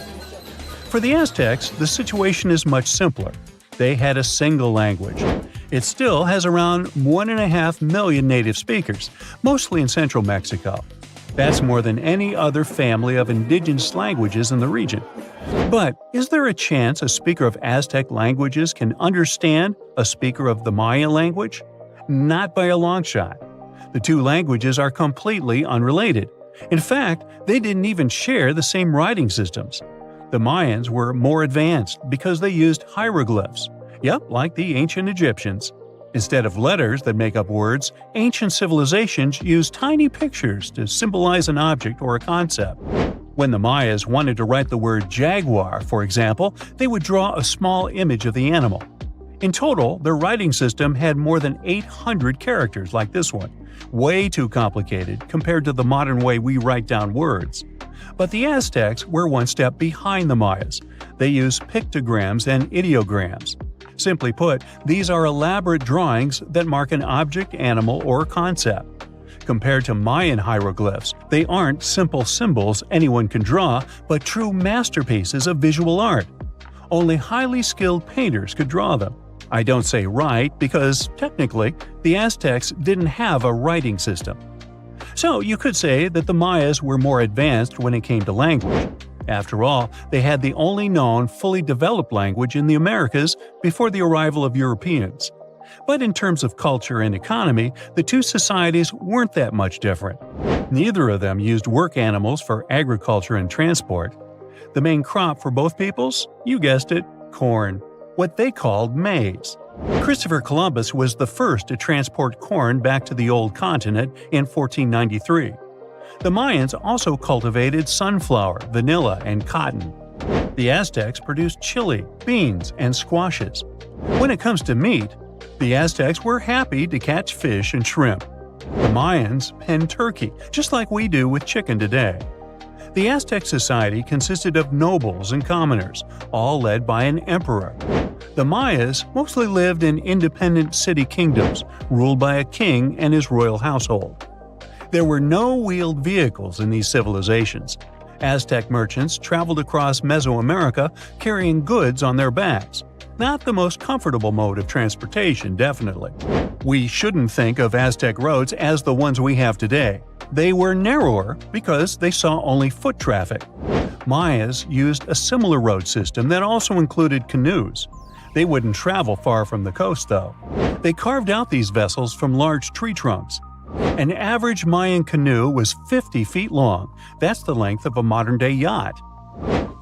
For the Aztecs, the situation is much simpler. They had a single language. It still has around 1.5 million native speakers, mostly in central Mexico. That's more than any other family of indigenous languages in the region. But is there a chance a speaker of Aztec languages can understand a speaker of the Maya language? Not by a long shot. The two languages are completely unrelated. In fact, they didn't even share the same writing systems. The Mayans were more advanced because they used hieroglyphs. Yep, like the ancient Egyptians. Instead of letters that make up words, ancient civilizations used tiny pictures to symbolize an object or a concept. When the Mayas wanted to write the word jaguar, for example, they would draw a small image of the animal. In total, their writing system had more than 800 characters like this one. Way too complicated compared to the modern way we write down words. But the Aztecs were one step behind the Mayas. They used pictograms and ideograms. Simply put, these are elaborate drawings that mark an object, animal, or concept. Compared to Mayan hieroglyphs, they aren't simple symbols anyone can draw, but true masterpieces of visual art. Only highly skilled painters could draw them. I don't say write because, technically, the Aztecs didn't have a writing system. So you could say that the Mayas were more advanced when it came to language. After all, they had the only known fully developed language in the Americas before the arrival of Europeans. But in terms of culture and economy, the two societies weren't that much different. Neither of them used work animals for agriculture and transport. The main crop for both peoples? You guessed it, corn. What they called maize. Christopher Columbus was the first to transport corn back to the old continent in 1493. The Mayans also cultivated sunflower, vanilla, and cotton. The Aztecs produced chili, beans, and squashes. When it comes to meat, the Aztecs were happy to catch fish and shrimp. The Mayans penned turkey, just like we do with chicken today. The Aztec society consisted of nobles and commoners, all led by an emperor. The Mayas mostly lived in independent city kingdoms, ruled by a king and his royal household. There were no wheeled vehicles in these civilizations. Aztec merchants traveled across Mesoamerica carrying goods on their backs. Not the most comfortable mode of transportation, definitely. We shouldn't think of Aztec roads as the ones we have today. They were narrower because they saw only foot traffic. Mayas used a similar road system that also included canoes. They wouldn't travel far from the coast, though. They carved out these vessels from large tree trunks. An average Mayan canoe was 50 feet long. That's the length of a modern-day yacht.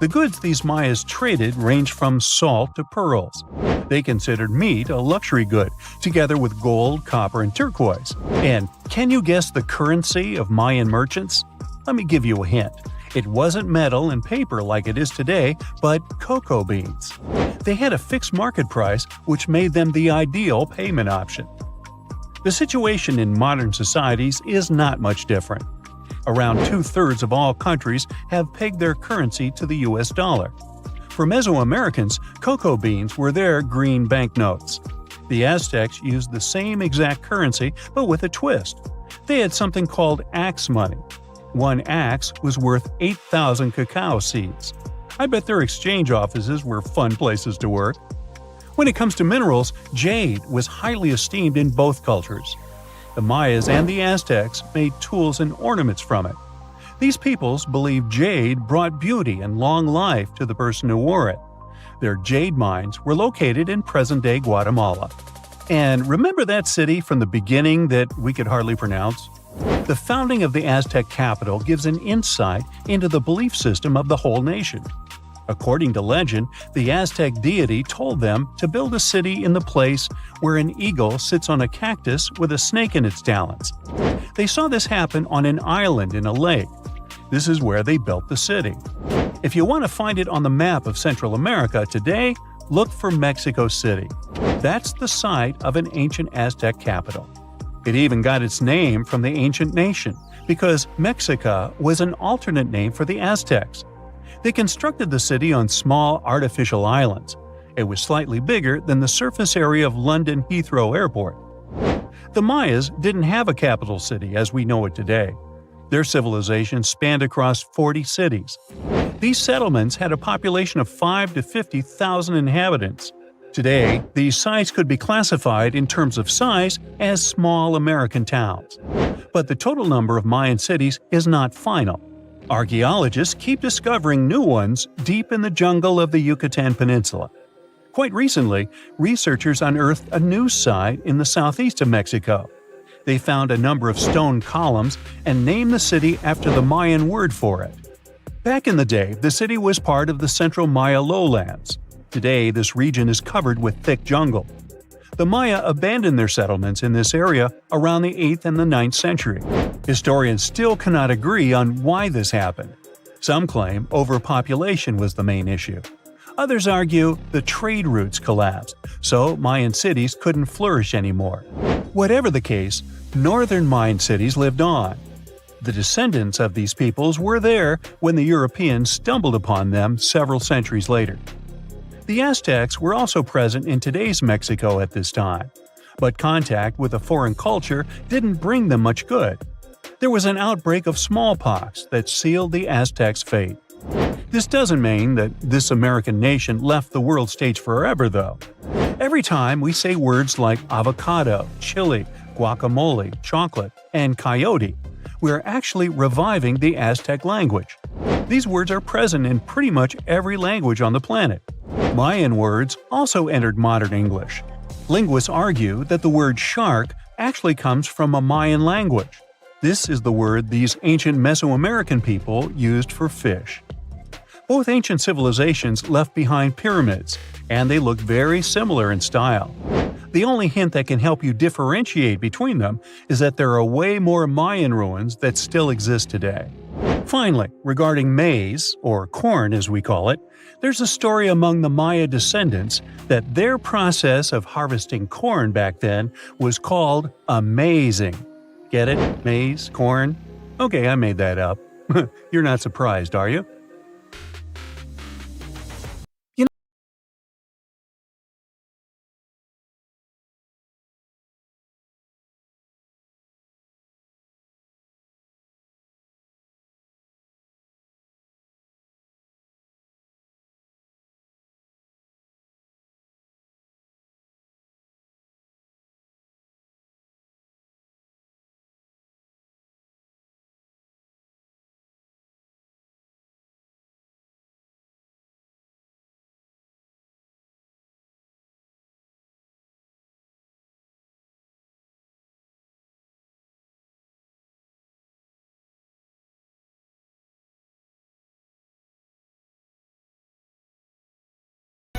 The goods these Mayas traded ranged from salt to pearls. They considered meat a luxury good, together with gold, copper, and turquoise. And can you guess the currency of Mayan merchants? Let me give you a hint. It wasn't metal and paper like it is today, but cocoa beans. They had a fixed market price, which made them the ideal payment option. The situation in modern societies is not much different. Around 2/3 of all countries have pegged their currency to the US dollar. For Mesoamericans, cocoa beans were their green banknotes. The Aztecs used the same exact currency, but with a twist. They had something called axe money. One axe was worth 8,000 cacao seeds. I bet their exchange offices were fun places to work. When it comes to minerals, jade was highly esteemed in both cultures. The Mayas and the Aztecs made tools and ornaments from it. These peoples believed jade brought beauty and long life to the person who wore it. Their jade mines were located in present-day Guatemala. And remember that city from the beginning that we could hardly pronounce? The founding of the Aztec capital gives an insight into the belief system of the whole nation. According to legend, the Aztec deity told them to build a city in the place where an eagle sits on a cactus with a snake in its talons. They saw this happen on an island in a lake. This is where they built the city. If you want to find it on the map of Central America today, look for Mexico City. That's the site of an ancient Aztec capital. It even got its name from the ancient nation, because Mexica was an alternate name for the Aztecs. They constructed the city on small artificial islands. It was slightly bigger than the surface area of London Heathrow Airport. The Mayas didn't have a capital city as we know it today. Their civilization spanned across 40 cities. These settlements had a population of 5 to 50,000 inhabitants. Today, these sites could be classified in terms of size as small American towns. But the total number of Mayan cities is not final. Archaeologists keep discovering new ones deep in the jungle of the Yucatan Peninsula. Quite recently, researchers unearthed a new site in the southeast of Mexico. They found a number of stone columns and named the city after the Mayan word for it. Back in the day, the city was part of the central Maya lowlands. Today, this region is covered with thick jungle. The Maya abandoned their settlements in this area around the 8th and the 9th century. Historians still cannot agree on why this happened. Some claim overpopulation was the main issue. Others argue the trade routes collapsed, so Mayan cities couldn't flourish anymore. Whatever the case, northern Mayan cities lived on. The descendants of these peoples were there when the Europeans stumbled upon them several centuries later. The Aztecs were also present in today's Mexico at this time, but contact with a foreign culture didn't bring them much good. There was an outbreak of smallpox that sealed the Aztecs' fate. This doesn't mean that this American nation left the world stage forever, though. Every time we say words like avocado, chili, guacamole, chocolate, and coyote, we're actually reviving the Aztec language. These words are present in pretty much every language on the planet. Mayan words also entered modern English. Linguists argue that the word shark actually comes from a Mayan language. This is the word these ancient Mesoamerican people used for fish. Both ancient civilizations left behind pyramids, and they look very similar in style. The only hint that can help you differentiate between them is that there are way more Mayan ruins that still exist today. Finally, regarding maize, or corn as we call it, there's a story among the Maya descendants that their process of harvesting corn back then was called amazing. Get it? Maize? Corn? Okay, I made that up. You're not surprised, are you?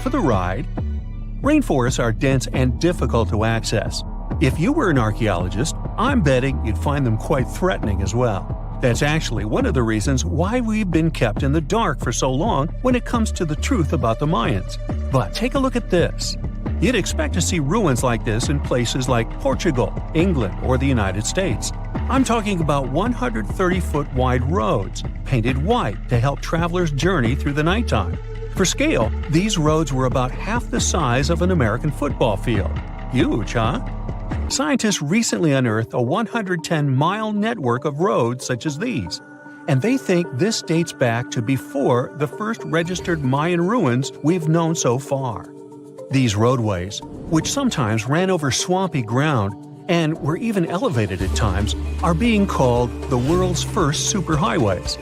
For the ride. Rainforests are dense and difficult to access. If you were an archaeologist, I'm betting you'd find them quite threatening as well. That's actually one of the reasons why we've been kept in the dark for so long when it comes to the truth about the Mayans. But take a look at this. You'd expect to see ruins like this in places like Portugal, England, or the United States. I'm talking about 130-foot wide roads, painted white to help travelers journey through the nighttime. For scale, these roads were about half the size of an American football field. Huge, huh? Scientists recently unearthed a 110-mile network of roads such as these, and they think this dates back to before the first registered Mayan ruins we've known so far. These roadways, which sometimes ran over swampy ground and were even elevated at times, are being called the world's first superhighways.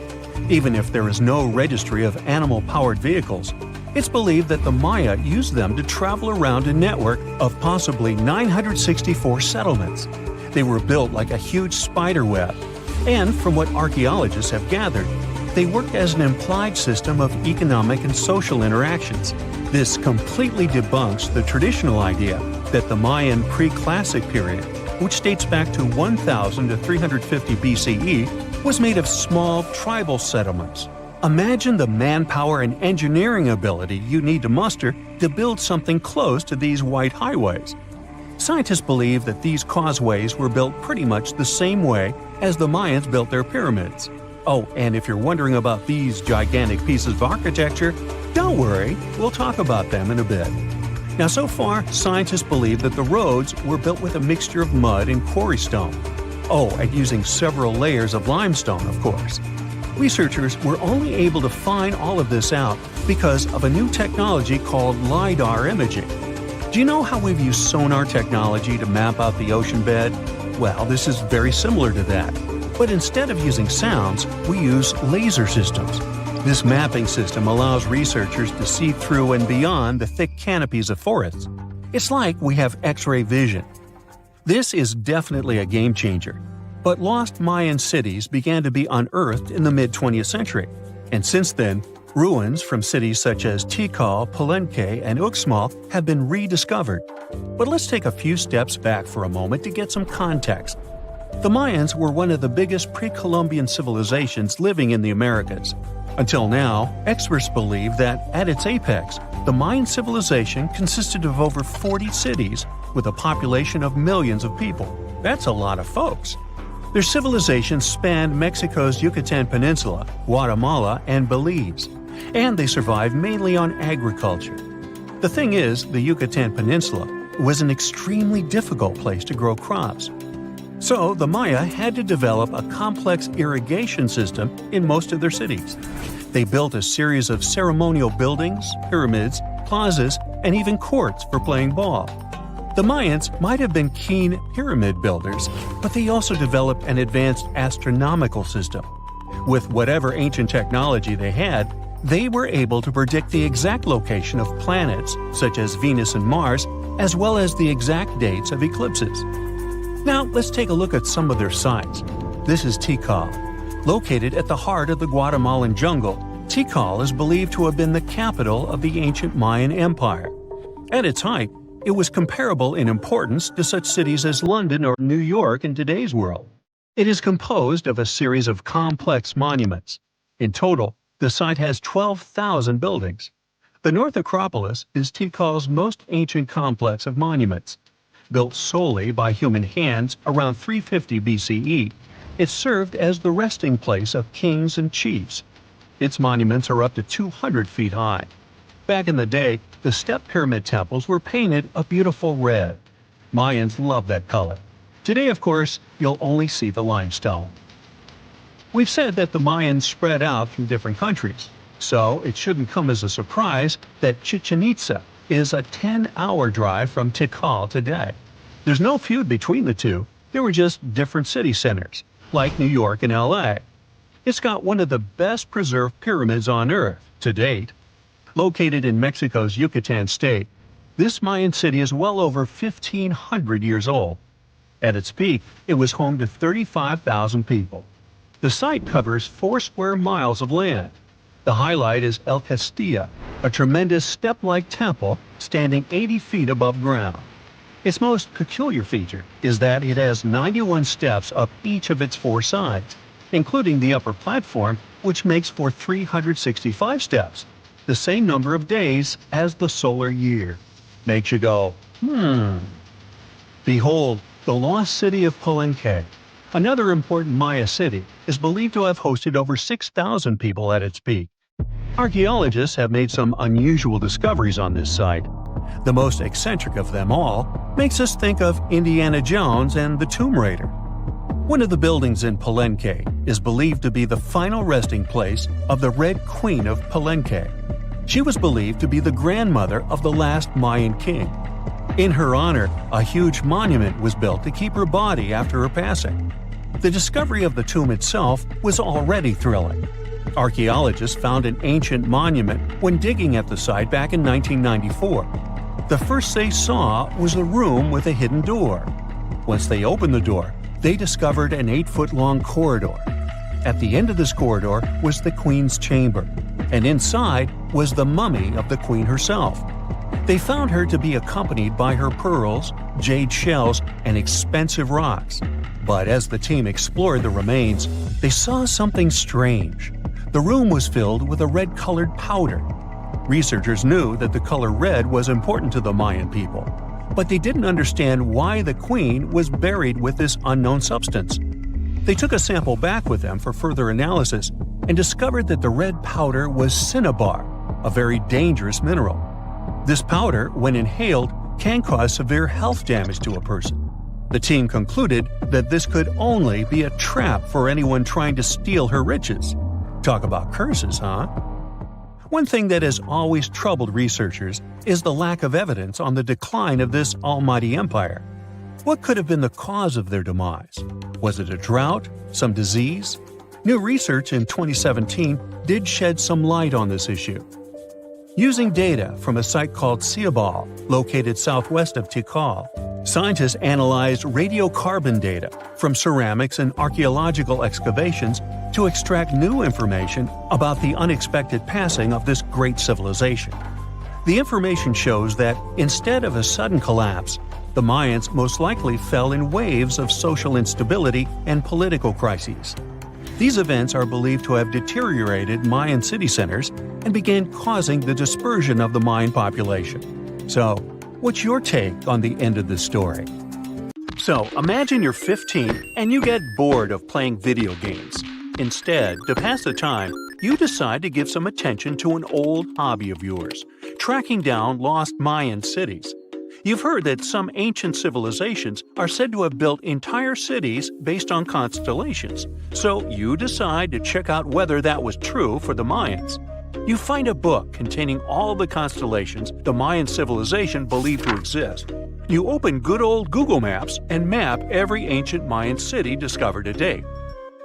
Even if there is no registry of animal-powered vehicles, it's believed that the Maya used them to travel around a network of possibly 964 settlements. They were built like a huge spider web, and from what archaeologists have gathered, they work as an implied system of economic and social interactions. This completely debunks the traditional idea that the Mayan pre-classic period, which dates back to 1000 to 350 BCE, was made of small tribal settlements. Imagine the manpower and engineering ability you need to muster to build something close to these white highways. Scientists believe that these causeways were built pretty much the same way as the Mayans built their pyramids. Oh, and if you're wondering about these gigantic pieces of architecture, don't worry, we'll talk about them in a bit. Now, so far, scientists believe that the roads were built with a mixture of mud and quarry stone. Oh, and using several layers of limestone, of course. Researchers were only able to find all of this out because of a new technology called LiDAR imaging. Do you know how we've used sonar technology to map out the ocean bed? Well, this is very similar to that. But instead of using sounds, we use laser systems. This mapping system allows researchers to see through and beyond the thick canopies of forests. It's like we have X-ray vision. This is definitely a game changer. But lost Mayan cities began to be unearthed in the mid-20th century. And since then, ruins from cities such as Tikal, Palenque, and Uxmal have been rediscovered. But let's take a few steps back for a moment to get some context. The Mayans were one of the biggest pre-Columbian civilizations living in the Americas. Until now, experts believe that, at its apex, the Mayan civilization consisted of over 40 cities with a population of millions of people. That's a lot of folks. Their civilization spanned Mexico's Yucatan Peninsula, Guatemala, and Belize, and they survived mainly on agriculture. The thing is, the Yucatan Peninsula was an extremely difficult place to grow crops. So the Maya had to develop a complex irrigation system in most of their cities. They built a series of ceremonial buildings, pyramids, plazas, and even courts for playing ball. The Mayans might have been keen pyramid builders, but they also developed an advanced astronomical system. With whatever ancient technology they had, they were able to predict the exact location of planets, such as Venus and Mars, as well as the exact dates of eclipses. Now, let's take a look at some of their sites. This is Tikal. Located at the heart of the Guatemalan jungle, Tikal is believed to have been the capital of the ancient Mayan Empire. At its height, it was comparable in importance to such cities as London or New York in today's world. It is composed of a series of complex monuments. In total, the site has 12,000 buildings. The North Acropolis is Tikal's most ancient complex of monuments. Built solely by human hands around 350 BCE, it served as the resting place of kings and chiefs. Its monuments are up to 200 feet high. Back in the day, the step pyramid temples were painted a beautiful red. Mayans loved that color. Today, of course, you'll only see the limestone. We've said that the Mayans spread out through different countries, so it shouldn't come as a surprise that Chichen Itza is a 10-hour drive from Tikal today. There's no feud between the two, they were just different city centers, like New York and LA. It's got one of the best preserved pyramids on Earth to date. Located in Mexico's Yucatan state, this Mayan city is well over 1,500 years old. At its peak, it was home to 35,000 people. The site covers 4 square miles of land. The highlight is El Castilla, a tremendous step-like temple standing 80 feet above ground. Its most peculiar feature is that it has 91 steps up each of its 4 sides, including the upper platform, which makes for 365 steps, the same number of days as the solar year. Makes you go, Behold, the lost city of Palenque. Another important Maya city is believed to have hosted over 6,000 people at its peak. Archaeologists have made some unusual discoveries on this site. The most eccentric of them all makes us think of Indiana Jones and the Tomb Raider. One of the buildings in Palenque is believed to be the final resting place of the Red Queen of Palenque. She was believed to be the grandmother of the last Mayan king. In her honor, a huge monument was built to keep her body after her passing. The discovery of the tomb itself was already thrilling. Archaeologists found an ancient monument when digging at the site back in 1994. The first they saw was a room with a hidden door. Once they opened the door, they discovered an 8-foot-long corridor. At the end of this corridor was the queen's chamber, and inside was the mummy of the queen herself. They found her to be accompanied by her pearls, jade shells, and expensive rocks. But as the team explored the remains, they saw something strange. The room was filled with a red-colored powder. Researchers knew that the color red was important to the Mayan people, but they didn't understand why the queen was buried with this unknown substance. They took a sample back with them for further analysis and discovered that the red powder was cinnabar, a very dangerous mineral. This powder, when inhaled, can cause severe health damage to a person. The team concluded that this could only be a trap for anyone trying to steal her riches. Talk about curses, huh? One thing that has always troubled researchers is the lack of evidence on the decline of this almighty empire. What could have been the cause of their demise? Was it a drought? Some disease? New research in 2017 did shed some light on this issue. Using data from a site called Liable, located southwest of Tikal, scientists analyzed radiocarbon data from ceramics and archaeological excavations to extract new information about the unexpected passing of this great civilization. The information shows that instead of a sudden collapse, the Mayans most likely fell in waves of social instability and political crises. These events are believed to have deteriorated Mayan city centers and began causing the dispersion of the Mayan population. So, what's your take on the end of this story? So, imagine you're 15 and you get bored of playing video games. Instead, to pass the time, you decide to give some attention to an old hobby of yours, tracking down lost Mayan cities. You've heard that some ancient civilizations are said to have built entire cities based on constellations, so you decide to check out whether that was true for the Mayans. You find a book containing all the constellations the Mayan civilization believed to exist. You open good old Google Maps and map every ancient Mayan city discovered to date.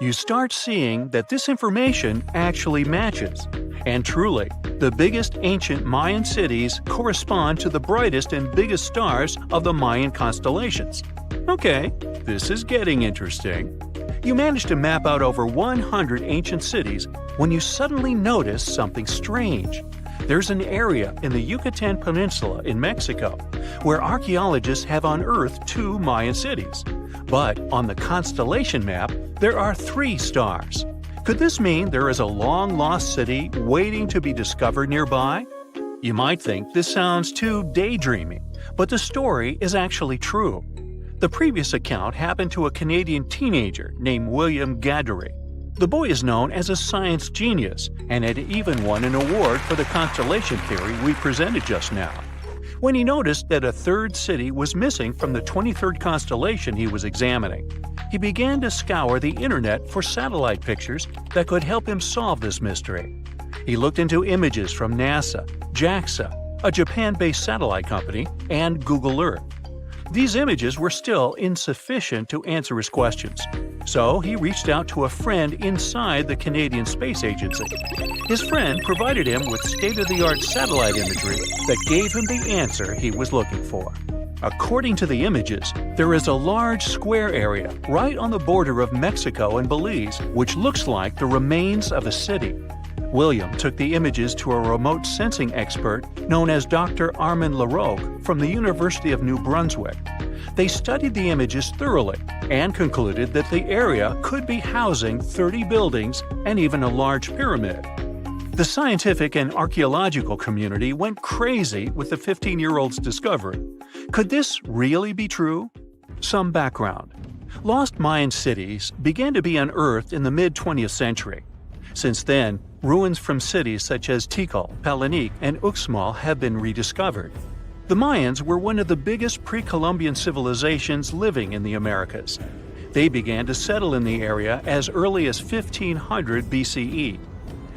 You start seeing that this information actually matches. And truly, the biggest ancient Mayan cities correspond to the brightest and biggest stars of the Mayan constellations. Okay, this is getting interesting. You manage to map out over 100 ancient cities when you suddenly notice something strange. There's an area in the Yucatan Peninsula in Mexico where archaeologists have unearthed 2 Mayan cities. But on the constellation map, there are 3 stars. Could this mean there is a long-lost city waiting to be discovered nearby? You might think this sounds too daydreaming, but the story is actually true. The previous account happened to a Canadian teenager named William Gaddery. The boy is known as a science genius and had even won an award for the constellation theory we presented just now. When he noticed that a 3rd city was missing from the 23rd constellation he was examining, he began to scour the internet for satellite pictures that could help him solve this mystery. He looked into images from NASA, JAXA, a Japan-based satellite company, and Google Earth. These images were still insufficient to answer his questions, so he reached out to a friend inside the Canadian Space Agency. His friend provided him with state-of-the-art satellite imagery that gave him the answer he was looking for. According to the images, there is a large square area right on the border of Mexico and Belize, which looks like the remains of a city. William took the images to a remote sensing expert known as Dr. Armand Larocque from the University of New Brunswick. They studied the images thoroughly and concluded that the area could be housing 30 buildings and even a large pyramid. The scientific and archaeological community went crazy with the 15-year-old's discovery. Could this really be true? Some background. Lost Mayan cities began to be unearthed in the mid-20th century. Since then, ruins from cities such as Tikal, Palenque, and Uxmal have been rediscovered. The Mayans were one of the biggest pre-Columbian civilizations living in the Americas. They began to settle in the area as early as 1500 BCE.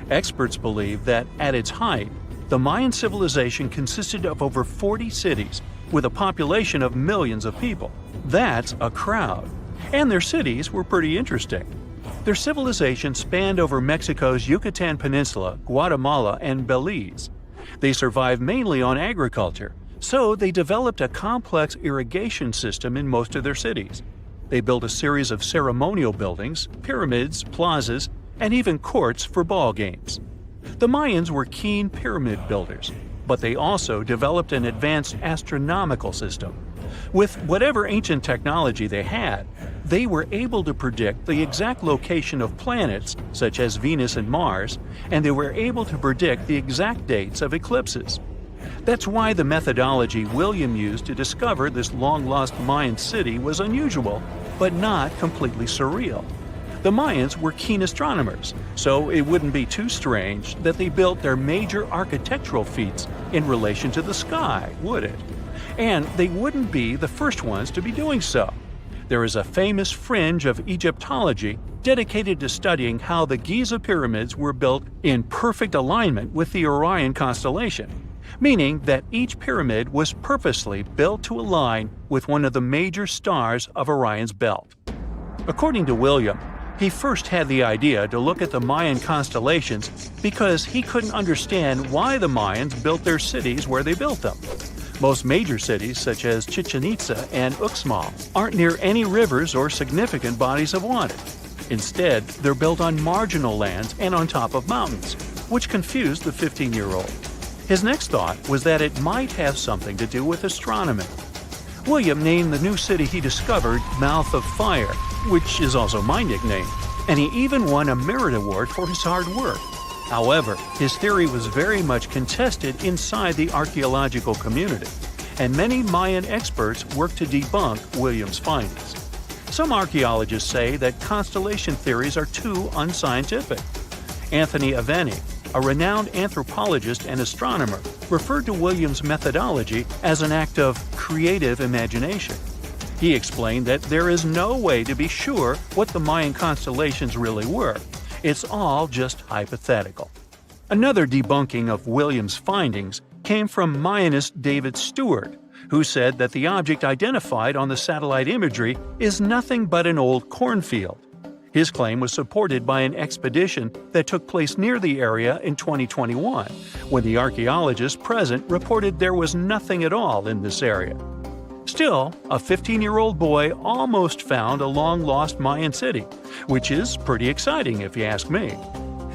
Experts believe that, at its height, The Mayan civilization consisted of over 40 cities, with a population of millions of people. That's a crowd. And their cities were pretty interesting. Their civilization spanned over Mexico's Yucatan Peninsula, Guatemala, and Belize. They survived mainly on agriculture, so they developed a complex irrigation system in most of their cities. They built a series of ceremonial buildings, pyramids, plazas, and even courts for ball games. The Mayans were keen pyramid builders, but they also developed an advanced astronomical system. With whatever ancient technology they had, they were able to predict the exact location of planets, such as Venus and Mars, and they were able to predict the exact dates of eclipses. That's why the methodology William used to discover this long-lost Mayan city was unusual, but not completely surreal. The Mayans were keen astronomers, so it wouldn't be too strange that they built their major architectural feats in relation to the sky, would it? And they wouldn't be the first ones to be doing so. There is a famous fringe of Egyptology dedicated to studying how the Giza pyramids were built in perfect alignment with the Orion constellation, meaning that each pyramid was purposely built to align with one of the major stars of Orion's belt. According to William, he first had the idea to look at the Mayan constellations because he couldn't understand why the Mayans built their cities where they built them. Most major cities, such as Chichen Itza and Uxmal, aren't near any rivers or significant bodies of water. Instead, they're built on marginal lands and on top of mountains, which confused the 15-year-old. His next thought was that it might have something to do with astronomy. William named the new city he discovered Mouth of Fire, which is also my nickname, and he even won a merit award for his hard work. However, his theory was very much contested inside the archaeological community, and many Mayan experts worked to debunk William's findings. Some archaeologists say that constellation theories are too unscientific. Anthony Aveni, a renowned anthropologist and astronomer, referred to William's methodology as an act of creative imagination. He explained that there is no way to be sure what the Mayan constellations really were. It's all just hypothetical. Another debunking of William's findings came from Mayanist David Stewart, who said that the object identified on the satellite imagery is nothing but an old cornfield. His claim was supported by an expedition that took place near the area in 2021, when the archaeologists present reported there was nothing at all in this area. Still, a 15-year-old boy almost found a long-lost Mayan city, which is pretty exciting if you ask me.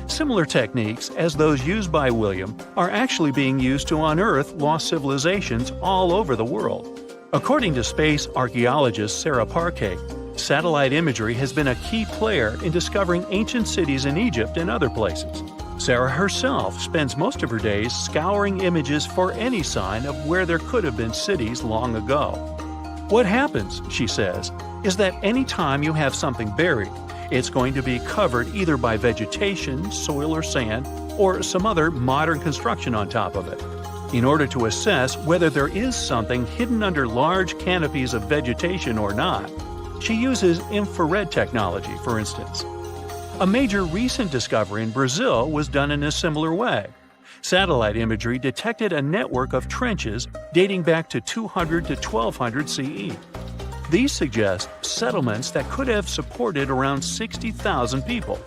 Similar techniques as those used by William are actually being used to unearth lost civilizations all over the world. According to space archaeologist Sarah Parquet, satellite imagery has been a key player in discovering ancient cities in Egypt and other places. Sarah herself spends most of her days scouring images for any sign of where there could have been cities long ago. What happens, she says, is that any time you have something buried, it's going to be covered either by vegetation, soil or sand, or some other modern construction on top of it. In order to assess whether there is something hidden under large canopies of vegetation or not, she uses infrared technology, for instance. A major recent discovery in Brazil was done in a similar way. Satellite imagery detected a network of trenches dating back to 200 to 1200 CE. These suggest settlements that could have supported around 60,000 people.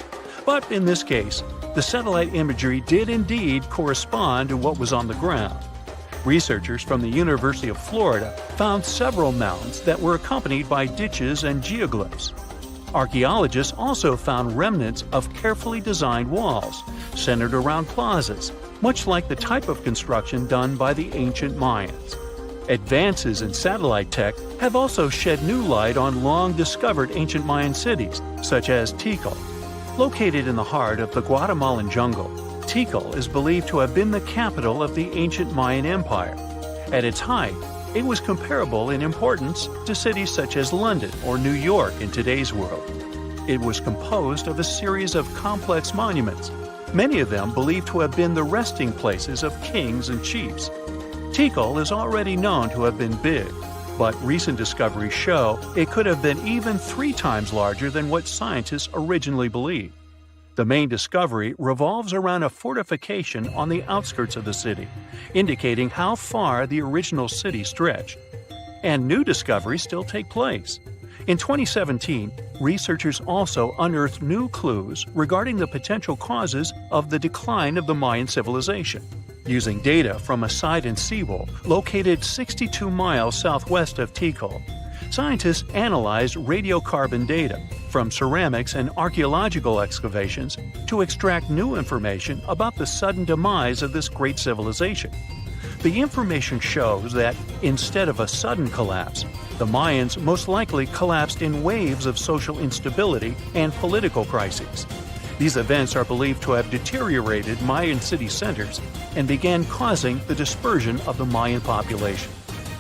But in this case, the satellite imagery did indeed correspond to what was on the ground. Researchers from the University of Florida found several mountains that were accompanied by ditches and geoglyphs. Archaeologists also found remnants of carefully designed walls, centered around plazas, much like the type of construction done by the ancient Mayans. Advances in satellite tech have also shed new light on long-discovered ancient Mayan cities, such as Tikal. Located in the heart of the Guatemalan jungle, Tikal is believed to have been the capital of the ancient Mayan Empire. At its height, it was comparable in importance to cities such as London or New York in today's world. It was composed of a series of complex monuments, many of them believed to have been the resting places of kings and chiefs. Tikal is already known to have been big, but recent discoveries show it could have been even 3 times larger than what scientists originally believed. The main discovery revolves around a fortification on the outskirts of the city, indicating how far the original city stretched. And new discoveries still take place. In 2017, researchers also unearthed new clues regarding the potential causes of the decline of the Mayan civilization. Using data from a site in Seawolf, located 62 miles southwest of Tikal, scientists analyzed radiocarbon data from ceramics and archaeological excavations to extract new information about the sudden demise of this great civilization. The information shows that, instead of a sudden collapse, the Mayans most likely collapsed in waves of social instability and political crises. These events are believed to have deteriorated Mayan city centers and began causing the dispersion of the Mayan population.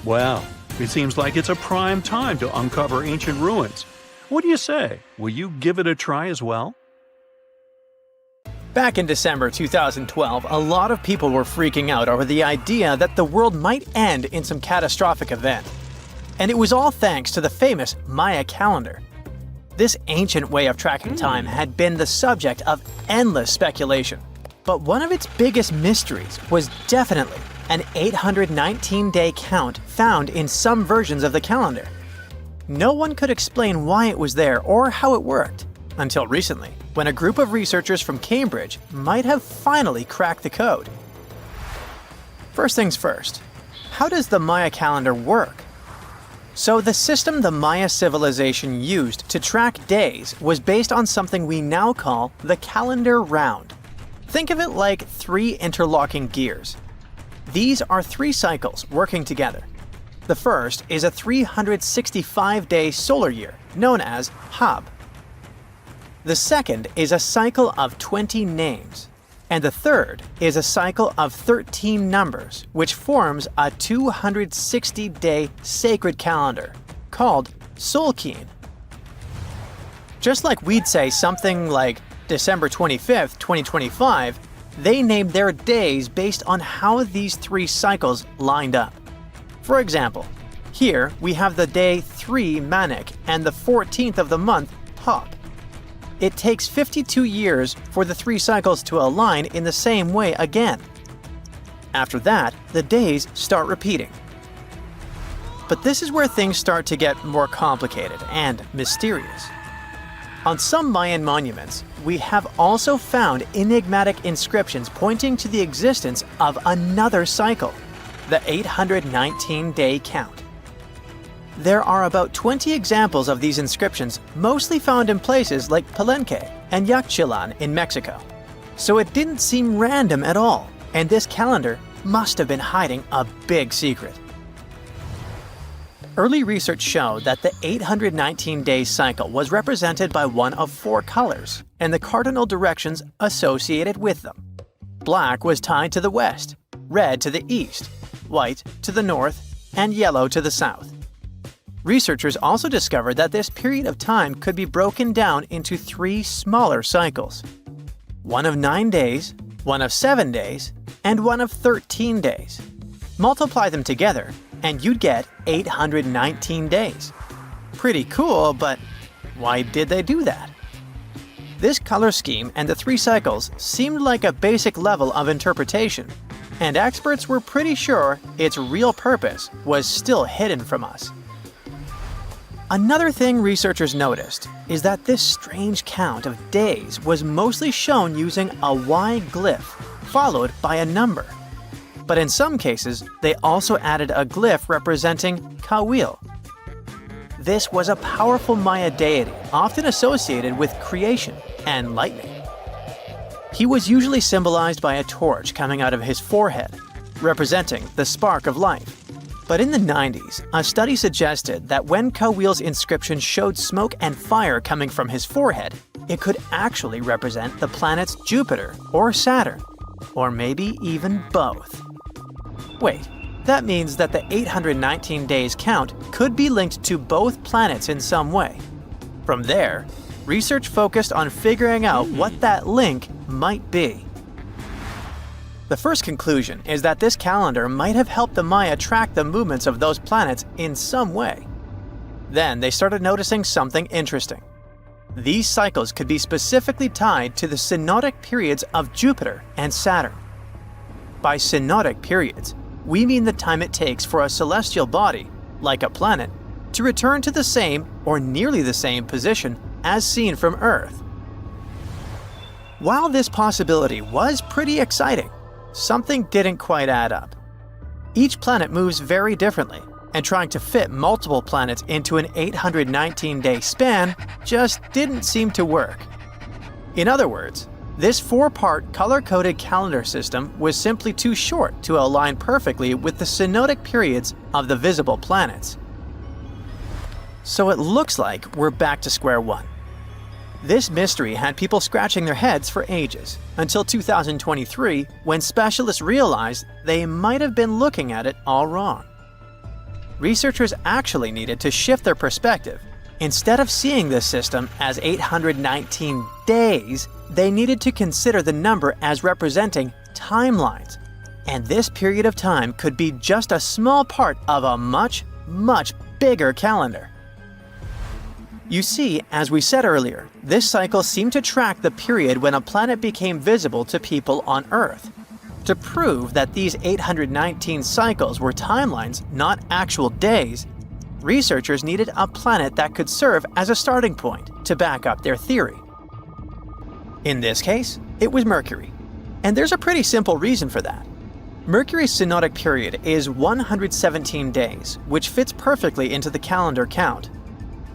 Wow, it seems like it's a prime time to uncover ancient ruins. What do you say? Will you give it a try as well? Back in December 2012, a lot of people were freaking out over the idea that the world might end in some catastrophic event. And it was all thanks to the famous Maya calendar. This ancient way of tracking time had been the subject of endless speculation. But one of its biggest mysteries was definitely an 819-day count found in some versions of the calendar. No one could explain why it was there or how it worked, until recently, when a group of researchers from Cambridge might have finally cracked the code. First things first, how does the Maya calendar work? So the system the Maya civilization used to track days was based on something we now call the calendar round. Think of it like 3 interlocking gears. These are 3 cycles working together. The first is a 365-day solar year, known as Hab. The second is a cycle of 20 names, and the third is a cycle of 13 numbers, which forms a 260-day sacred calendar, called Solkeen. Just like we'd say something like December 25th, 2025, they named their days based on how these 3 cycles lined up. For example, here we have the day 3 Manik and the 14th of the month Hop. It takes 52 years for the 3 cycles to align in the same way again. After that, the days start repeating. But this is where things start to get more complicated and mysterious. On some Mayan monuments, we have also found enigmatic inscriptions pointing to the existence of another cycle, the 819-day count. There are about 20 examples of these inscriptions, mostly found in places like Palenque and Yaxchilan in Mexico. So it didn't seem random at all, and this calendar must have been hiding a big secret. Early research showed that the 819-day cycle was represented by one of 4 colors and the cardinal directions associated with them. Black was tied to the west, red to the east, white to the north, and yellow to the south. Researchers also discovered that this period of time could be broken down into 3 smaller cycles. One of 9 days, one of 7 days, and one of 13 days. Multiply them together, and you'd get 819 days. Pretty cool, but why did they do that? This color scheme and the 3 cycles seemed like a basic level of interpretation, and experts were pretty sure its real purpose was still hidden from us. Another thing researchers noticed is that this strange count of days was mostly shown using a Y glyph, followed by a number. But in some cases, they also added a glyph representing Kawil. This was a powerful Maya deity, often associated with creation and lightning. He was usually symbolized by a torch coming out of his forehead, representing the spark of life. But in the 90s, a study suggested that when Kawil's inscription showed smoke and fire coming from his forehead, it could actually represent the planets Jupiter or Saturn, or maybe even both. Wait, that means that the 819 days count could be linked to both planets in some way. From there, research focused on figuring out what that link might be. The first conclusion is that this calendar might have helped the Maya track the movements of those planets in some way. Then they started noticing something interesting. These cycles could be specifically tied to the synodic periods of Jupiter and Saturn. By synodic periods, we mean the time it takes for a celestial body, like a planet, to return to the same or nearly the same position as seen from Earth. While this possibility was pretty exciting, something didn't quite add up. Each planet moves very differently, and trying to fit multiple planets into an 819-day span just didn't seem to work. In other words, this 4-part color-coded calendar system was simply too short to align perfectly with the synodic periods of the visible planets. So it looks like we're back to square one. This mystery had people scratching their heads for ages, until 2023, when specialists realized they might have been looking at it all wrong. Researchers actually needed to shift their perspective. Instead of seeing this system as 819 days, they needed to consider the number as representing timelines. And this period of time could be just a small part of a much, much bigger calendar. You see, as we said earlier, this cycle seemed to track the period when a planet became visible to people on Earth. To prove that these 819 cycles were timelines, not actual days, researchers needed a planet that could serve as a starting point to back up their theory. In this case, it was Mercury. And there's a pretty simple reason for that. Mercury's synodic period is 117 days, which fits perfectly into the calendar count.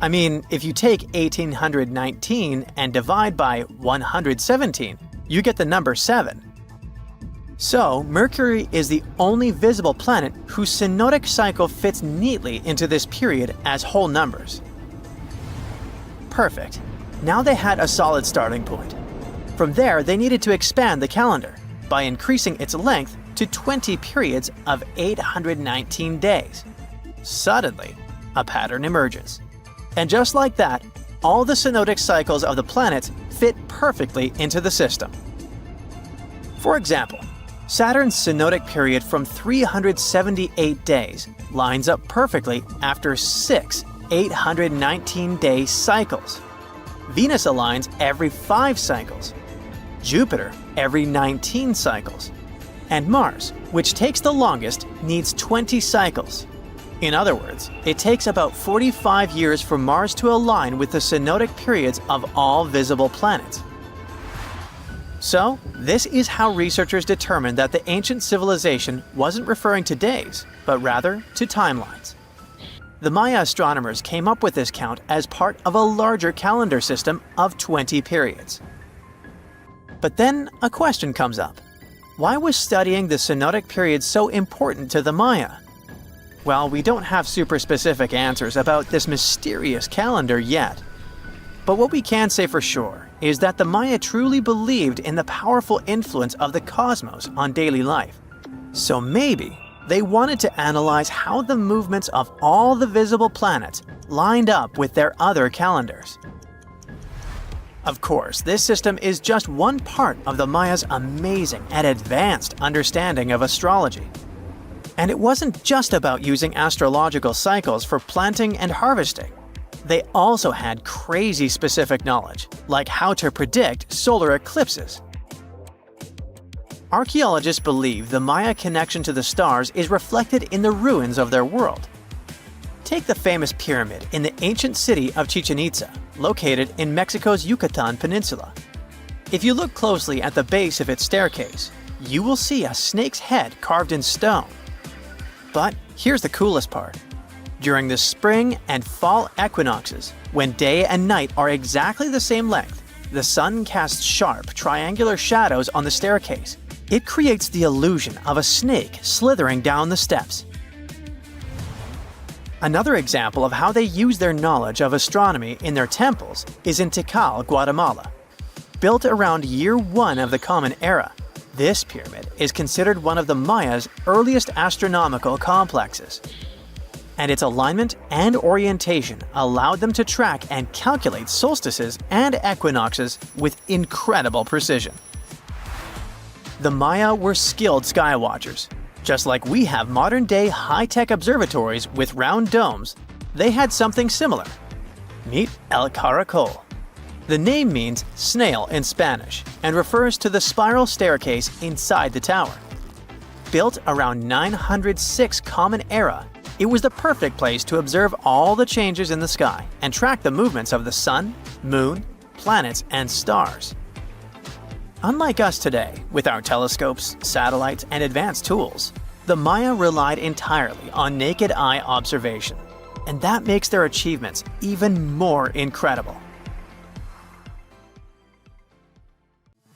I mean, if you take 1819 and divide by 117, you get the number 7. So, Mercury is the only visible planet whose synodic cycle fits neatly into this period as whole numbers. Perfect. Now they had a solid starting point. From there, they needed to expand the calendar by increasing its length to 20 periods of 819 days. Suddenly, a pattern emerges. And just like that, all the synodic cycles of the planets fit perfectly into the system. For example, Saturn's synodic period from 378 days lines up perfectly after 6 819-day cycles. Venus aligns every 5 cycles, Jupiter every 19 cycles, and Mars, which takes the longest, needs 20 cycles. In other words, it takes about 45 years for Mars to align with the synodic periods of all visible planets. So, this is how researchers determined that the ancient civilization wasn't referring to days, but rather to timelines. The Maya astronomers came up with this count as part of a larger calendar system of 20 periods. But then a question comes up. Why was studying the synodic period so important to the Maya? Well, we don't have super specific answers about this mysterious calendar yet. But what we can say for sure is that the Maya truly believed in the powerful influence of the cosmos on daily life. So maybe they wanted to analyze how the movements of all the visible planets lined up with their other calendars. Of course, this system is just one part of the Maya's amazing and advanced understanding of astrology. And it wasn't just about using astrological cycles for planting and harvesting. They also had crazy specific knowledge, like how to predict solar eclipses. Archaeologists believe the Maya connection to the stars is reflected in the ruins of their world. Take the famous pyramid in the ancient city of Chichen Itza, located in Mexico's Yucatan Peninsula. If you look closely at the base of its staircase, you will see a snake's head carved in stone. But here's the coolest part. During the spring and fall equinoxes, when day and night are exactly the same length, the sun casts sharp, triangular shadows on the staircase. It creates the illusion of a snake slithering down the steps. Another example of how they use their knowledge of astronomy in their temples is in Tikal, Guatemala. Built around year 1 of the Common Era, this pyramid is considered one of the Maya's earliest astronomical complexes. And its alignment and orientation allowed them to track and calculate solstices and equinoxes with incredible precision. The Maya were skilled skywatchers. Just like we have modern-day high-tech observatories with round domes, they had something similar. Meet El Caracol. The name means snail in Spanish and refers to the spiral staircase inside the tower. Built around 906 Common Era, it was the perfect place to observe all the changes in the sky and track the movements of the sun, moon, planets, and stars. Unlike us today, with our telescopes, satellites, and advanced tools, the Maya relied entirely on naked eye observation, and that makes their achievements even more incredible.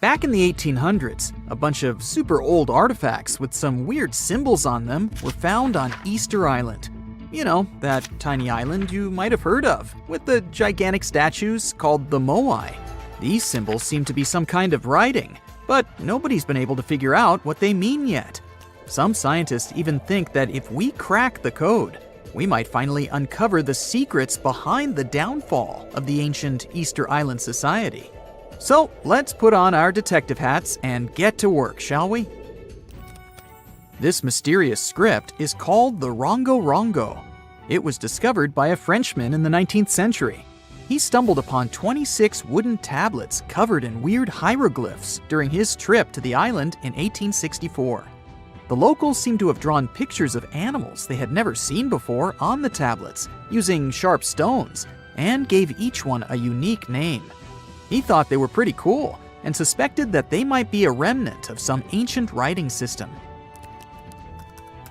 Back in the 1800s, a bunch of super old artifacts with some weird symbols on them were found on Easter Island. You know, that tiny island you might have heard of, with the gigantic statues called the Moai. These symbols seem to be some kind of writing, but nobody's been able to figure out what they mean yet. Some scientists even think that if we crack the code, we might finally uncover the secrets behind the downfall of the ancient Easter Island society. So let's put on our detective hats and get to work, shall we? This mysterious script is called the Rongo Rongo. It was discovered by a Frenchman in the 19th century. He stumbled upon 26 wooden tablets covered in weird hieroglyphs during his trip to the island in 1864. The locals seem to have drawn pictures of animals they had never seen before on the tablets, using sharp stones, and gave each one a unique name. He thought they were pretty cool and suspected that they might be a remnant of some ancient writing system.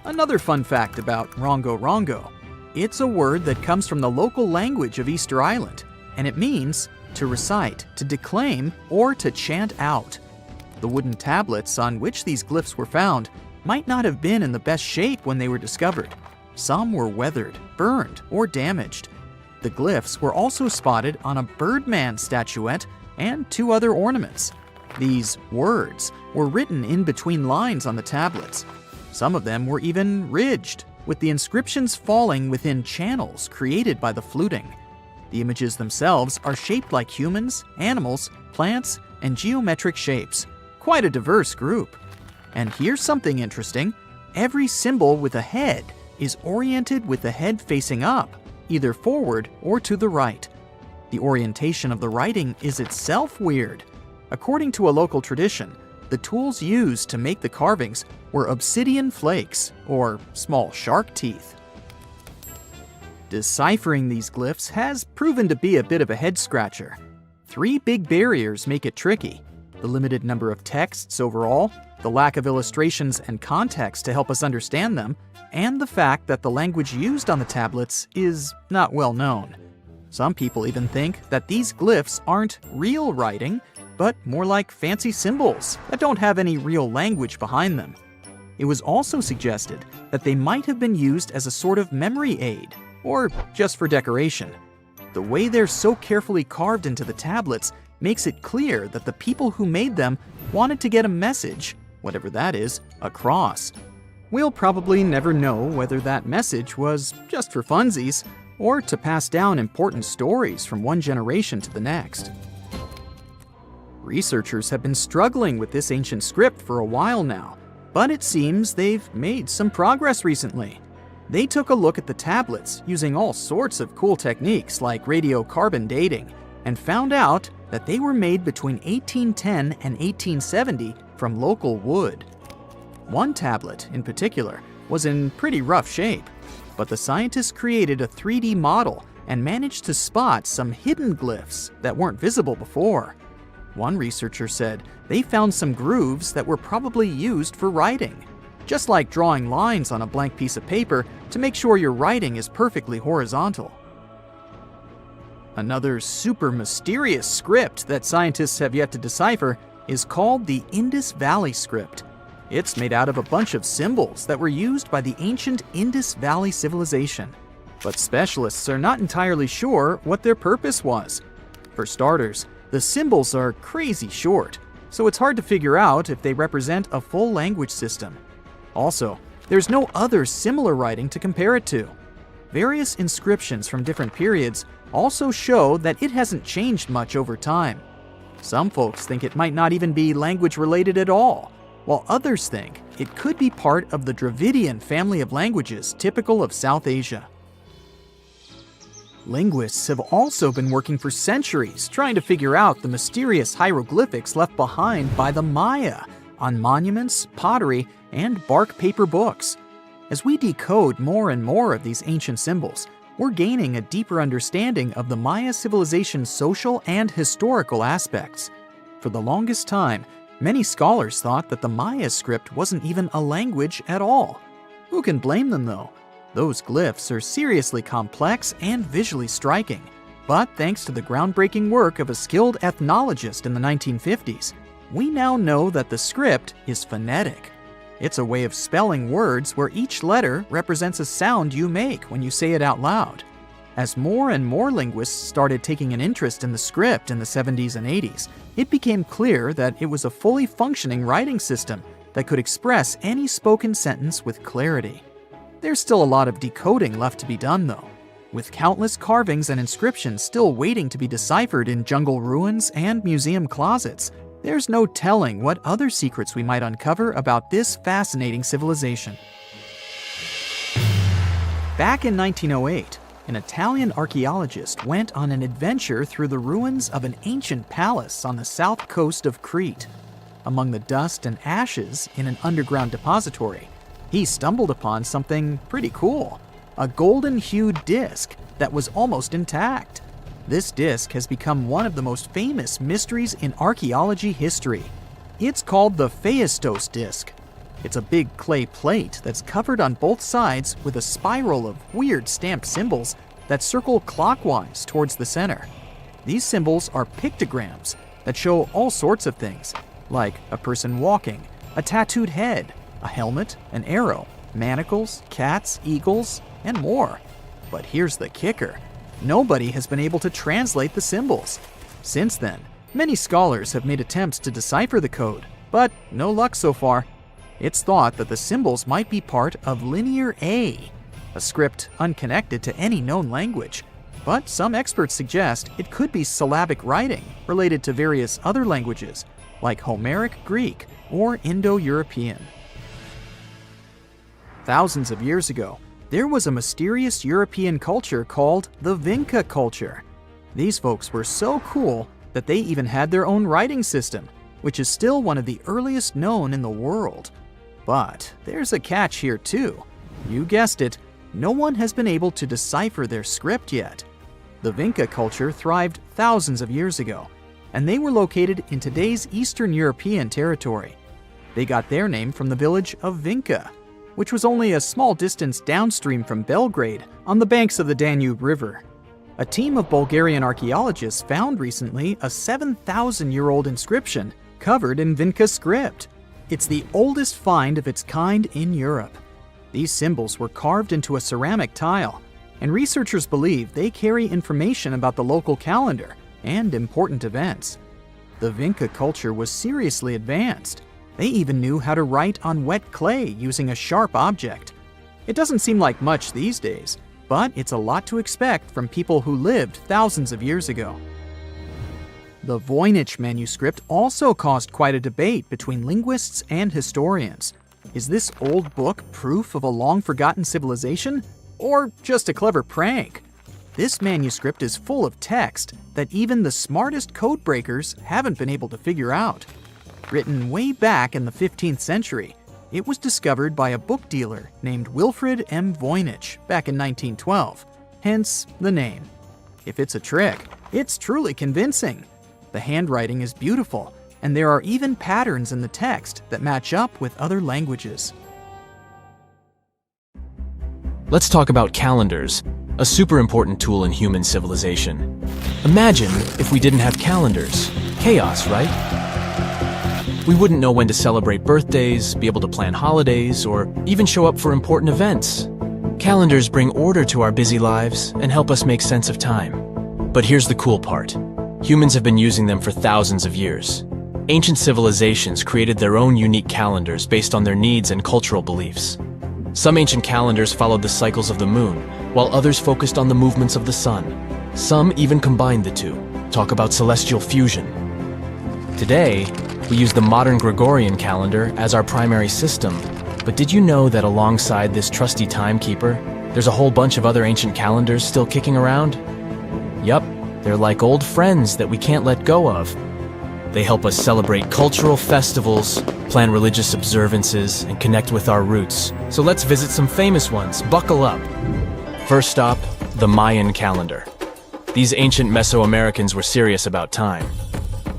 Another fun fact about Rongo Rongo: it's a word that comes from the local language of Easter Island, and it means to recite, to declaim, or to chant out. The wooden tablets on which these glyphs were found might not have been in the best shape when they were discovered. Some were weathered, burned, or damaged. The glyphs were also spotted on a Birdman statuette and 2 other ornaments. These words were written in between lines on the tablets. Some of them were even ridged, with the inscriptions falling within channels created by the fluting. The images themselves are shaped like humans, animals, plants, and geometric shapes. Quite a diverse group. And here's something interesting. Every symbol with a head is oriented with the head facing up, either forward or to the right. The orientation of the writing is itself weird. According to a local tradition, the tools used to make the carvings were obsidian flakes, or small shark teeth. Deciphering these glyphs has proven to be a bit of a head-scratcher. 3 big barriers make it tricky: the limited number of texts overall, the lack of illustrations and context to help us understand them, and the fact that the language used on the tablets is not well known. Some people even think that these glyphs aren't real writing, but more like fancy symbols that don't have any real language behind them. It was also suggested that they might have been used as a sort of memory aid, or just for decoration. The way they're so carefully carved into the tablets makes it clear that the people who made them wanted to get a message, whatever that is, across. We'll probably never know whether that message was just for funsies or to pass down important stories from one generation to the next. Researchers have been struggling with this ancient script for a while now, but it seems they've made some progress recently. They took a look at the tablets using all sorts of cool techniques like radiocarbon dating and found out that they were made between 1810 and 1870 from local wood. One tablet, in particular, was in pretty rough shape, but the scientists created a 3D model and managed to spot some hidden glyphs that weren't visible before. One researcher said they found some grooves that were probably used for writing, just like drawing lines on a blank piece of paper to make sure your writing is perfectly horizontal. Another super mysterious script that scientists have yet to decipher is called the Indus Valley script. It's made out of a bunch of symbols that were used by the ancient Indus Valley civilization, but specialists are not entirely sure what their purpose was. For starters, the symbols are crazy short, so it's hard to figure out if they represent a full language system. Also, there's no other similar writing to compare it to. Various inscriptions from different periods also show that it hasn't changed much over time. Some folks think it might not even be language related at all, while others think it could be part of the Dravidian family of languages typical of South Asia. Linguists have also been working for centuries trying to figure out the mysterious hieroglyphics left behind by the Maya on monuments, pottery, and bark paper books. As we decode more and more of these ancient symbols, we're gaining a deeper understanding of the Maya civilization's social and historical aspects. For the longest time, many scholars thought that the Maya script wasn't even a language at all. Who can blame them though? Those glyphs are seriously complex and visually striking. But thanks to the groundbreaking work of a skilled ethnologist in the 1950s, we now know that the script is phonetic. It's a way of spelling words where each letter represents a sound you make when you say it out loud. As more and more linguists started taking an interest in the script in the 70s and 80s, it became clear that it was a fully functioning writing system that could express any spoken sentence with clarity. There's still a lot of decoding left to be done though, with countless carvings and inscriptions still waiting to be deciphered in jungle ruins and museum closets. There's no telling what other secrets we might uncover about this fascinating civilization. Back in 1908, an Italian archaeologist went on an adventure through the ruins of an ancient palace on the south coast of Crete. Among the dust and ashes in an underground depository, he stumbled upon something pretty cool, a golden-hued disc that was almost intact. This disc has become one of the most famous mysteries in archaeology history. It's called the Phaistos disc. It's a big clay plate that's covered on both sides with a spiral of weird stamped symbols that circle clockwise towards the center. These symbols are pictograms that show all sorts of things, like a person walking, a tattooed head, a helmet, an arrow, manacles, cats, eagles, and more. But here's the kicker. Nobody has been able to translate the symbols. Since then, many scholars have made attempts to decipher the code, but no luck so far. It's thought that the symbols might be part of Linear A, a script unconnected to any known language. But some experts suggest it could be syllabic writing related to various other languages, like Homeric Greek or Indo-European. Thousands of years ago, there was a mysterious European culture called the Vinca culture. These folks were so cool that they even had their own writing system, which is still one of the earliest known in the world. But there's a catch here too. You guessed it, no one has been able to decipher their script yet. The Vinca culture thrived thousands of years ago, and they were located in today's Eastern European territory. They got their name from the village of Vinca, which was only a small distance downstream from Belgrade on the banks of the Danube River. A team of Bulgarian archaeologists found recently a 7,000-year-old inscription covered in Vinca script. It's the oldest find of its kind in Europe. These symbols were carved into a ceramic tile, and researchers believe they carry information about the local calendar and important events. The Vinca culture was seriously advanced. They even knew how to write on wet clay using a sharp object. It doesn't seem like much these days, but it's a lot to expect from people who lived thousands of years ago. The Voynich manuscript also caused quite a debate between linguists and historians. Is this old book proof of a long-forgotten civilization, or just a clever prank? This manuscript is full of text that even the smartest code breakers haven't been able to figure out. Written way back in the 15th century, it was discovered by a book dealer named Wilfrid M. Voynich back in 1912, hence the name. If it's a trick, it's truly convincing. The handwriting is beautiful, and there are even patterns in the text that match up with other languages. Let's talk about calendars, a super important tool in human civilization. Imagine if we didn't have calendars. Chaos, right? We wouldn't know when to celebrate birthdays, be able to plan holidays, or even show up for important events. Calendars bring order to our busy lives and help us make sense of time. But here's the cool part. Humans have been using them for thousands of years. Ancient civilizations created their own unique calendars based on their needs and cultural beliefs. Some ancient calendars followed the cycles of the moon, while others focused on the movements of the sun. Some even combined the two. Talk about celestial fusion. Today, we use the modern Gregorian calendar as our primary system. But did you know that alongside this trusty timekeeper, there's a whole bunch of other ancient calendars still kicking around? Yup, they're like old friends that we can't let go of. They help us celebrate cultural festivals, plan religious observances, and connect with our roots. So let's visit some famous ones. Buckle up. First stop, the Mayan calendar. These ancient Mesoamericans were serious about time.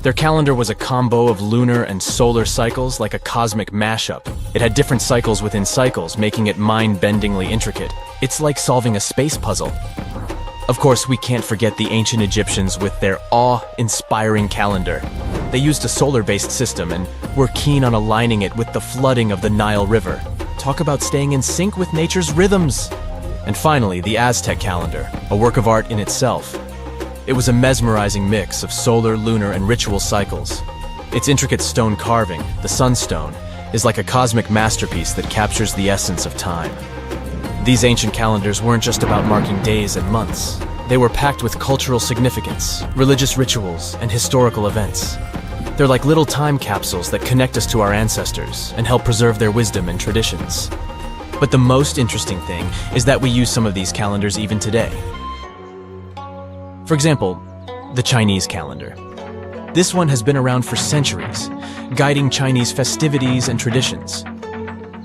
Their calendar was a combo of lunar and solar cycles, like a cosmic mashup. It had different cycles within cycles, making it mind-bendingly intricate. It's like solving a space puzzle. Of course, we can't forget the ancient Egyptians with their awe-inspiring calendar. They used a solar-based system and were keen on aligning it with the flooding of the Nile River. Talk about staying in sync with nature's rhythms. And finally, the Aztec calendar, a work of art in itself. It was a mesmerizing mix of solar, lunar, and ritual cycles. Its intricate stone carving, the sunstone, is like a cosmic masterpiece that captures the essence of time. These ancient calendars weren't just about marking days and months. They were packed with cultural significance, religious rituals, and historical events. They're like little time capsules that connect us to our ancestors and help preserve their wisdom and traditions. But the most interesting thing is that we use some of these calendars even today. For example, the Chinese calendar. This one has been around for centuries, guiding Chinese festivities and traditions.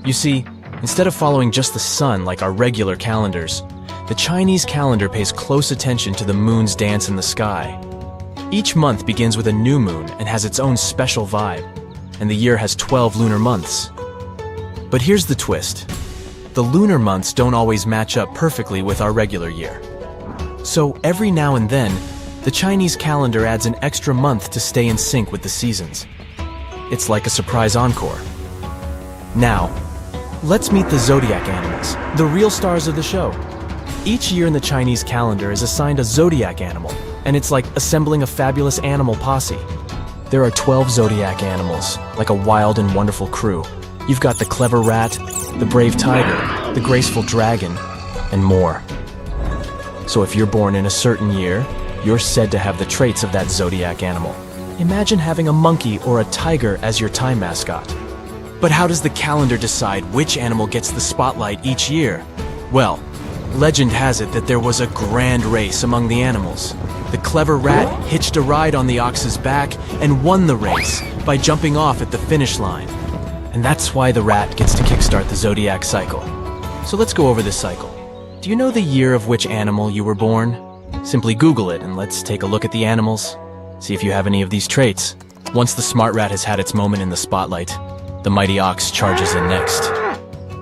You see, instead of following just the sun like our regular calendars, the Chinese calendar pays close attention to the moon's dance in the sky. Each month begins with a new moon and has its own special vibe, and the year has 12 lunar months. But here's the twist. The lunar months don't always match up perfectly with our regular year. So every now and then, the Chinese calendar adds an extra month to stay in sync with the seasons. It's like a surprise encore. Now, let's meet the zodiac animals, the real stars of the show. Each year in the Chinese calendar is assigned a zodiac animal, and it's like assembling a fabulous animal posse. There are 12 zodiac animals, like a wild and wonderful crew. You've got the clever rat, the brave tiger, the graceful dragon, and more. So if you're born in a certain year, you're said to have the traits of that zodiac animal. Imagine having a monkey or a tiger as your time mascot. But how does the calendar decide which animal gets the spotlight each year? Well, legend has it that there was a grand race among the animals. The clever rat hitched a ride on the ox's back and won the race by jumping off at the finish line. And that's why the rat gets to kickstart the zodiac cycle. So let's go over this cycle. Do you know the year of which animal you were born? Simply Google it and let's take a look at the animals. See if you have any of these traits. Once the smart rat has had its moment in the spotlight, the mighty ox charges in next.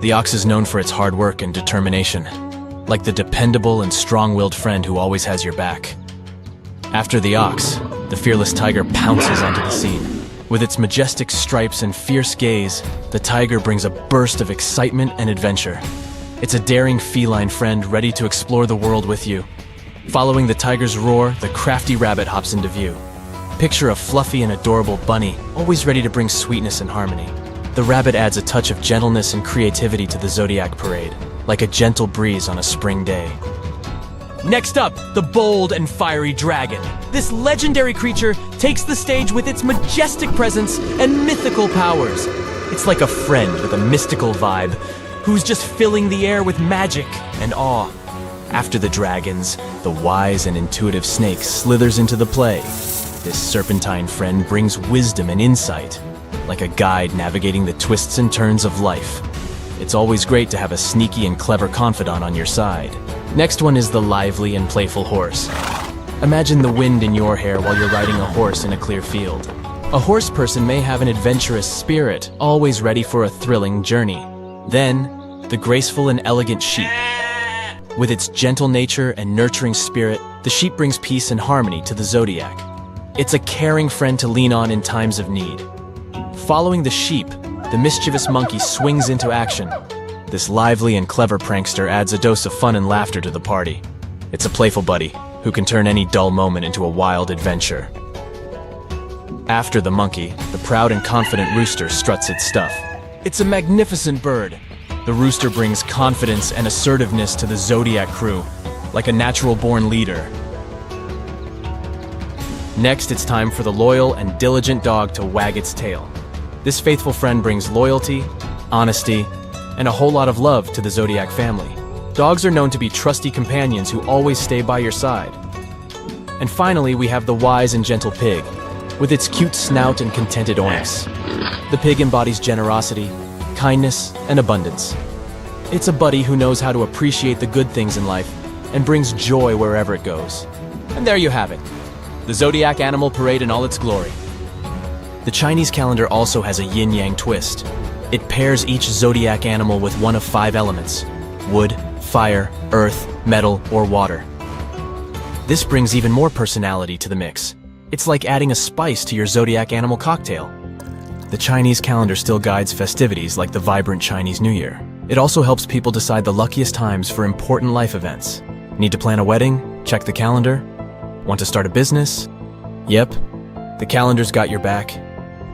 The ox is known for its hard work and determination, like the dependable and strong-willed friend who always has your back. After the ox, the fearless tiger pounces onto the scene. With its majestic stripes and fierce gaze, the tiger brings a burst of excitement and adventure. It's a daring feline friend ready to explore the world with you. Following the tiger's roar, the crafty rabbit hops into view. Picture a fluffy and adorable bunny, always ready to bring sweetness and harmony. The rabbit adds a touch of gentleness and creativity to the zodiac parade, like a gentle breeze on a spring day. Next up, the bold and fiery dragon. This legendary creature takes the stage with its majestic presence and mythical powers. It's like a friend with a mystical vibe, who's just filling the air with magic and awe. After the dragons, the wise and intuitive snake slithers into the play. This serpentine friend brings wisdom and insight, like a guide navigating the twists and turns of life. It's always great to have a sneaky and clever confidant on your side. Next one is the lively and playful horse. Imagine the wind in your hair while you're riding a horse in a clear field. A horse person may have an adventurous spirit, always ready for a thrilling journey. Then, the graceful and elegant sheep. With its gentle nature and nurturing spirit, the sheep brings peace and harmony to the zodiac. It's a caring friend to lean on in times of need. Following the sheep, the mischievous monkey swings into action. This lively and clever prankster adds a dose of fun and laughter to the party. It's a playful buddy who can turn any dull moment into a wild adventure. After the monkey, the proud and confident rooster struts its stuff. It's a magnificent bird. The rooster brings confidence and assertiveness to the zodiac crew, like a natural-born leader. Next, it's time for the loyal and diligent dog to wag its tail. This faithful friend brings loyalty, honesty, and a whole lot of love to the zodiac family. Dogs are known to be trusty companions who always stay by your side. And finally, we have the wise and gentle pig, with its cute snout and contented oinks. The pig embodies generosity, kindness, and abundance. It's a buddy who knows how to appreciate the good things in life and brings joy wherever it goes. And there you have it, the Zodiac Animal Parade in all its glory. The Chinese calendar also has a yin-yang twist. It pairs each zodiac animal with one of 5 elements: wood, fire, earth, metal, or water. This brings even more personality to the mix. It's like adding a spice to your zodiac animal cocktail. The Chinese calendar still guides festivities like the vibrant Chinese New Year. It also helps people decide the luckiest times for important life events. Need to plan a wedding? Check the calendar. Want to start a business? Yep, the calendar's got your back.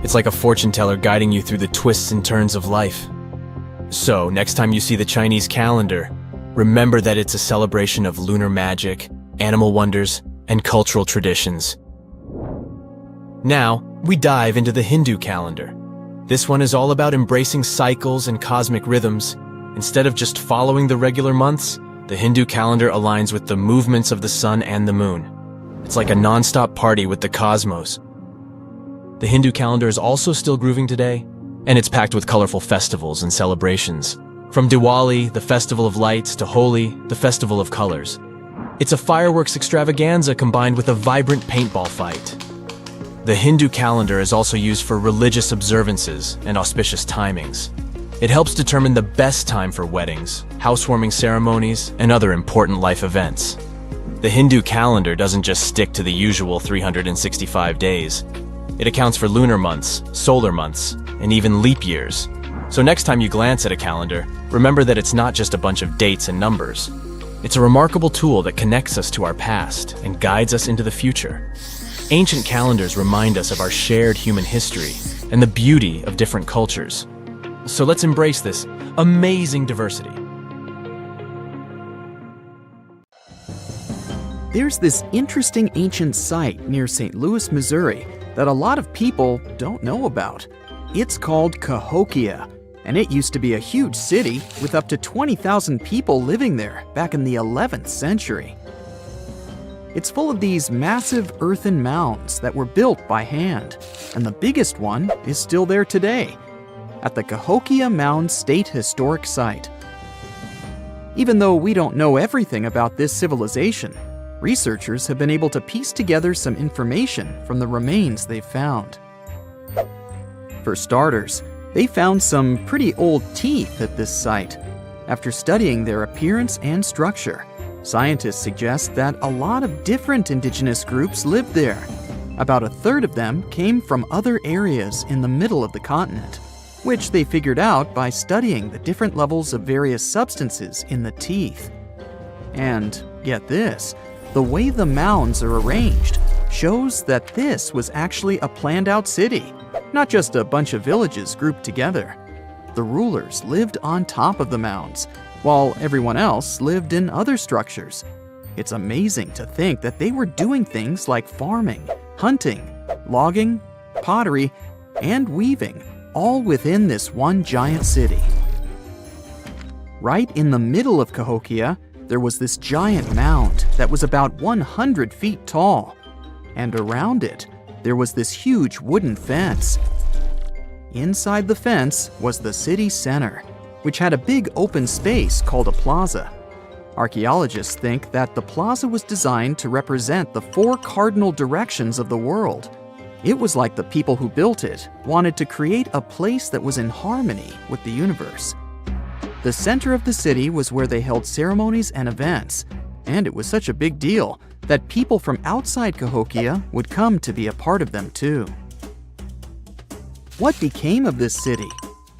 It's like a fortune teller guiding you through the twists and turns of life. So, next time you see the Chinese calendar, remember that it's a celebration of lunar magic, animal wonders, and cultural traditions. Now, we dive into the Hindu calendar. This one is all about embracing cycles and cosmic rhythms. Instead of just following the regular months, the Hindu calendar aligns with the movements of the sun and the moon. It's like a non-stop party with the cosmos. The Hindu calendar is also still grooving today, and it's packed with colorful festivals and celebrations. From Diwali, the festival of lights, to Holi, the festival of colors. It's a fireworks extravaganza combined with a vibrant paintball fight. The Hindu calendar is also used for religious observances and auspicious timings. It helps determine the best time for weddings, housewarming ceremonies, and other important life events. The Hindu calendar doesn't just stick to the usual 365 days. It accounts for lunar months, solar months, and even leap years. So next time you glance at a calendar, remember that it's not just a bunch of dates and numbers. It's a remarkable tool that connects us to our past and guides us into the future. Ancient calendars remind us of our shared human history and the beauty of different cultures. So let's embrace this amazing diversity. There's this interesting ancient site near St. Louis, Missouri, that a lot of people don't know about. It's called Cahokia, and it used to be a huge city with up to 20,000 people living there back in the 11th century. It's full of these massive earthen mounds that were built by hand, and the biggest one is still there today, at the Cahokia Mound State Historic Site. Even though we don't know everything about this civilization, researchers have been able to piece together some information from the remains they've found. For starters, they found some pretty old teeth at this site. After studying their appearance and structure, scientists suggest that a lot of different indigenous groups lived there. About a third of them came from other areas in the middle of the continent, which they figured out by studying the different levels of various substances in the teeth. And get this, the way the mounds are arranged shows that this was actually a planned-out city, not just a bunch of villages grouped together. The rulers lived on top of the mounds, while everyone else lived in other structures. It's amazing to think that they were doing things like farming, hunting, logging, pottery, and weaving, all within this one giant city. Right in the middle of Cahokia, there was this giant mound that was about 100 feet tall, and around it, there was this huge wooden fence. Inside the fence was the city center, which had a big open space called a plaza. Archaeologists think that the plaza was designed to represent the 4 cardinal directions of the world. It was like the people who built it wanted to create a place that was in harmony with the universe. The center of the city was where they held ceremonies and events, and it was such a big deal that people from outside Cahokia would come to be a part of them too. What became of this city?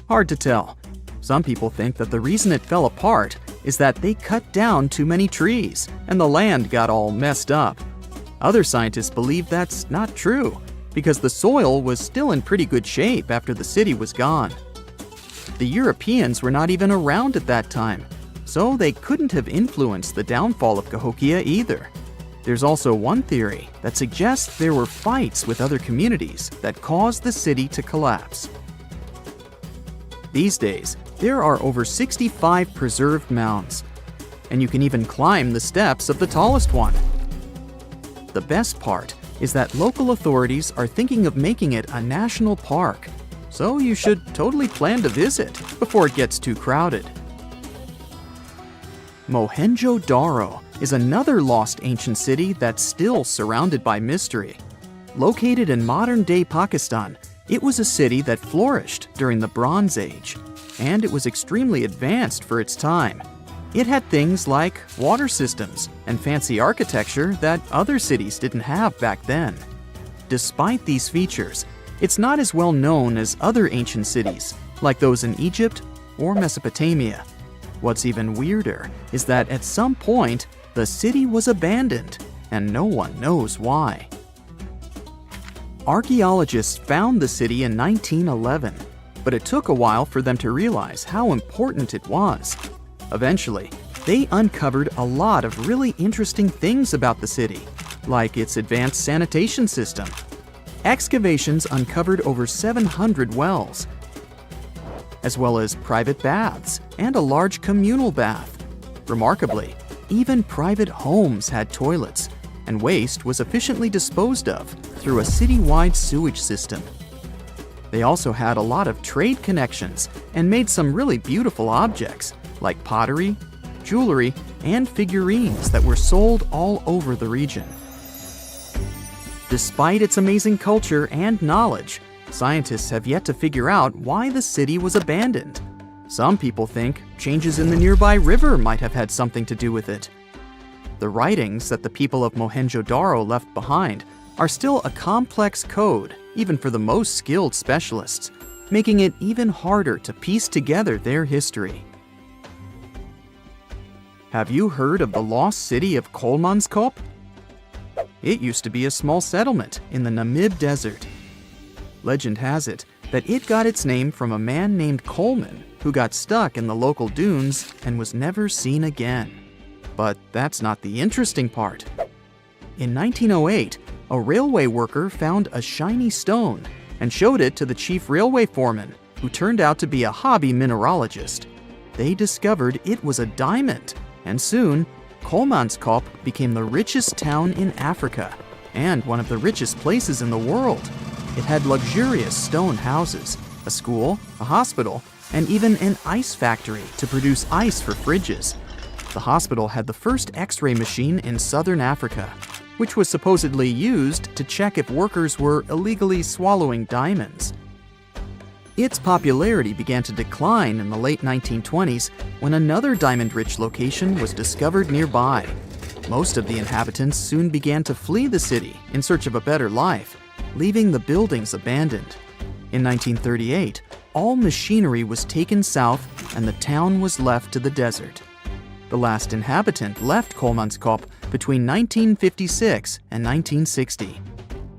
Hard to tell. Some people think that the reason it fell apart is that they cut down too many trees and the land got all messed up. Other scientists believe that's not true, because the soil was still in pretty good shape after the city was gone. The Europeans were not even around at that time, so they couldn't have influenced the downfall of Cahokia either. There's also one theory that suggests there were fights with other communities that caused the city to collapse. These days, there are over 65 preserved mounds, and you can even climb the steps of the tallest one. The best part is that local authorities are thinking of making it a national park, so you should totally plan to visit before it gets too crowded. Mohenjo-Daro is another lost ancient city that's still surrounded by mystery. Located in modern-day Pakistan, it was a city that flourished during the Bronze Age, and it was extremely advanced for its time. It had things like water systems and fancy architecture that other cities didn't have back then. Despite these features, it's not as well known as other ancient cities, like those in Egypt or Mesopotamia. What's even weirder is that at some point, the city was abandoned, and no one knows why. Archaeologists found the city in 1911, but it took a while for them to realize how important it was. Eventually, they uncovered a lot of really interesting things about the city, like its advanced sanitation system. Excavations uncovered over 700 wells, as well as private baths and a large communal bath. Remarkably, even private homes had toilets, and waste was efficiently disposed of through a citywide sewage system. They also had a lot of trade connections and made some really beautiful objects, like pottery, jewelry, and figurines that were sold all over the region. Despite its amazing culture and knowledge, scientists have yet to figure out why the city was abandoned. Some people think changes in the nearby river might have had something to do with it. The writings that the people of Mohenjo-Daro left behind are still a complex code, even for the most skilled specialists, making it even harder to piece together their history. Have you heard of the lost city of Kolmanskop? It used to be a small settlement in the Namib Desert. Legend has it that it got its name from a man named Coleman who got stuck in the local dunes and was never seen again. But that's not the interesting part. In 1908, a railway worker found a shiny stone and showed it to the chief railway foreman, who turned out to be a hobby mineralogist. They discovered it was a diamond, and soon, Kolmanskop became the richest town in Africa and one of the richest places in the world. It had luxurious stone houses, a school, a hospital, and even an ice factory to produce ice for fridges. The hospital had the first X-ray machine in southern Africa, which was supposedly used to check if workers were illegally swallowing diamonds. Its popularity began to decline in the late 1920s when another diamond-rich location was discovered nearby. Most of the inhabitants soon began to flee the city in search of a better life, leaving the buildings abandoned. In 1938, all machinery was taken south and the town was left to the desert. The last inhabitant left Kolmanskop between 1956 and 1960.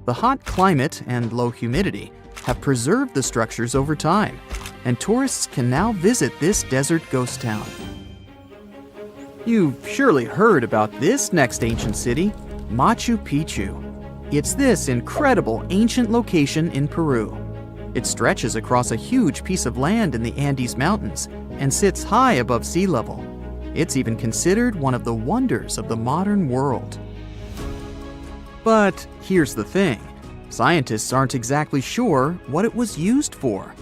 The hot climate and low humidity have preserved the structures over time, and tourists can now visit this desert ghost town. You've surely heard about this next ancient city, Machu Picchu. It's this incredible ancient location in Peru. It stretches across a huge piece of land in the Andes Mountains and sits high above sea level. It's even considered one of the wonders of the modern world. But here's the thing. Scientists aren't exactly sure what it was used for.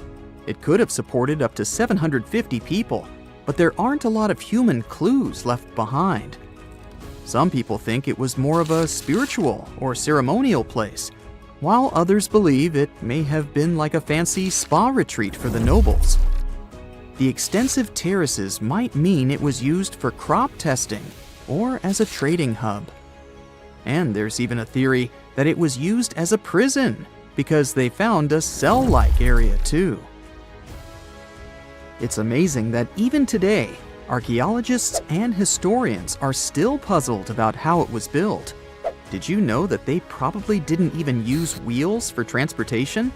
It could have supported up to 750 people, but there aren't a lot of human clues left behind. Some people think it was more of a spiritual or ceremonial place, while others believe it may have been like a fancy spa retreat for the nobles. The extensive terraces might mean it was used for crop testing or as a trading hub. And there's even a theory that it was used as a prison because they found a cell-like area too. It's amazing that even today, archaeologists and historians are still puzzled about how it was built. Did you know that they probably didn't even use wheels for transportation?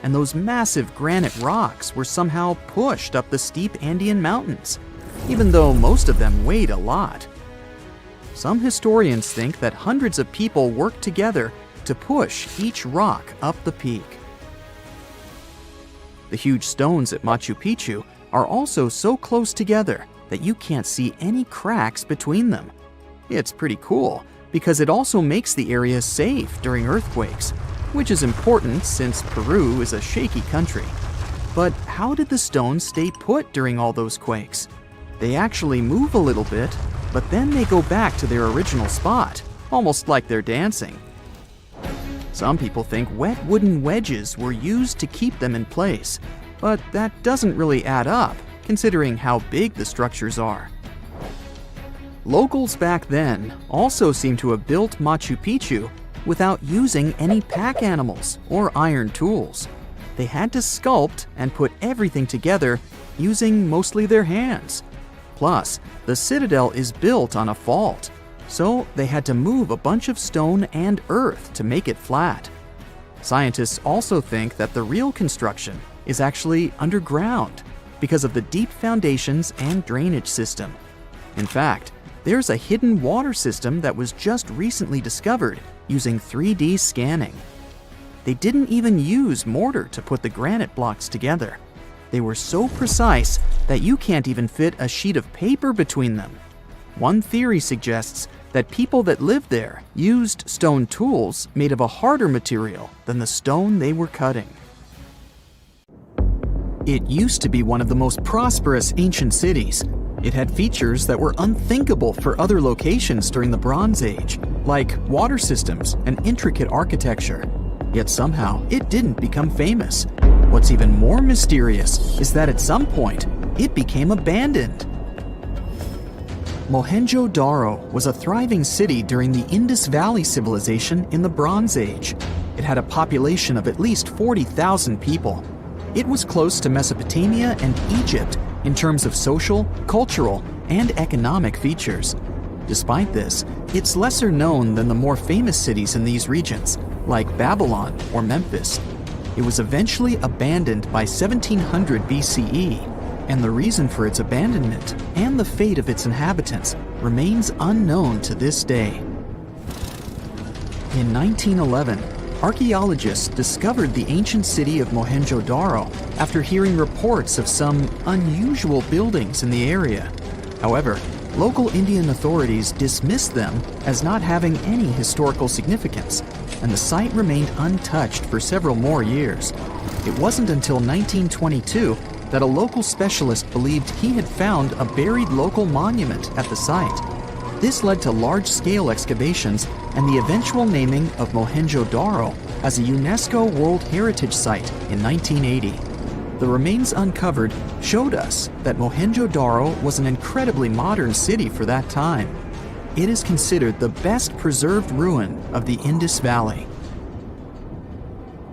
And those massive granite rocks were somehow pushed up the steep Andean mountains, even though most of them weighed a lot. Some historians think that hundreds of people worked together to push each rock up the peak. The huge stones at Machu Picchu are also so close together that you can't see any cracks between them. It's pretty cool, because it also makes the area safe during earthquakes, which is important since Peru is a shaky country. But how did the stones stay put during all those quakes? They actually move a little bit, but then they go back to their original spot, almost like they're dancing. Some people think wet wooden wedges were used to keep them in place, but that doesn't really add up, considering how big the structures are. Locals back then also seem to have built Machu Picchu without using any pack animals or iron tools. They had to sculpt and put everything together using mostly their hands. Plus, the citadel is built on a fault, so they had to move a bunch of stone and earth to make it flat. Scientists also think that the real construction is actually underground because of the deep foundations and drainage system. In fact, there's a hidden water system that was just recently discovered using 3D scanning. They didn't even use mortar to put the granite blocks together. They were so precise that you can't even fit a sheet of paper between them. One theory suggests that people that lived there used stone tools made of a harder material than the stone they were cutting. It used to be one of the most prosperous ancient cities. It had features that were unthinkable for other locations during the Bronze Age, like water systems and intricate architecture. Yet somehow, it didn't become famous. What's even more mysterious is that at some point, it became abandoned. Mohenjo-Daro was a thriving city during the Indus Valley Civilization in the Bronze Age. It had a population of at least 40,000 people. It was close to Mesopotamia and Egypt in terms of social, cultural, and economic features. Despite this, it's lesser known than the more famous cities in these regions, like Babylon or Memphis. It was eventually abandoned by 1700 BCE, and the reason for its abandonment and the fate of its inhabitants remains unknown to this day. In 1911, archaeologists discovered the ancient city of Mohenjo-Daro after hearing reports of some unusual buildings in the area. However, local Indian authorities dismissed them as not having any historical significance, and the site remained untouched for several more years. It wasn't until 1922 that a local specialist believed he had found a buried local monument at the site. This led to large-scale excavations and the eventual naming of Mohenjo-Daro as a UNESCO World Heritage Site in 1980. The remains uncovered showed us that Mohenjo-Daro was an incredibly modern city for that time. It is considered the best preserved ruin of the Indus Valley.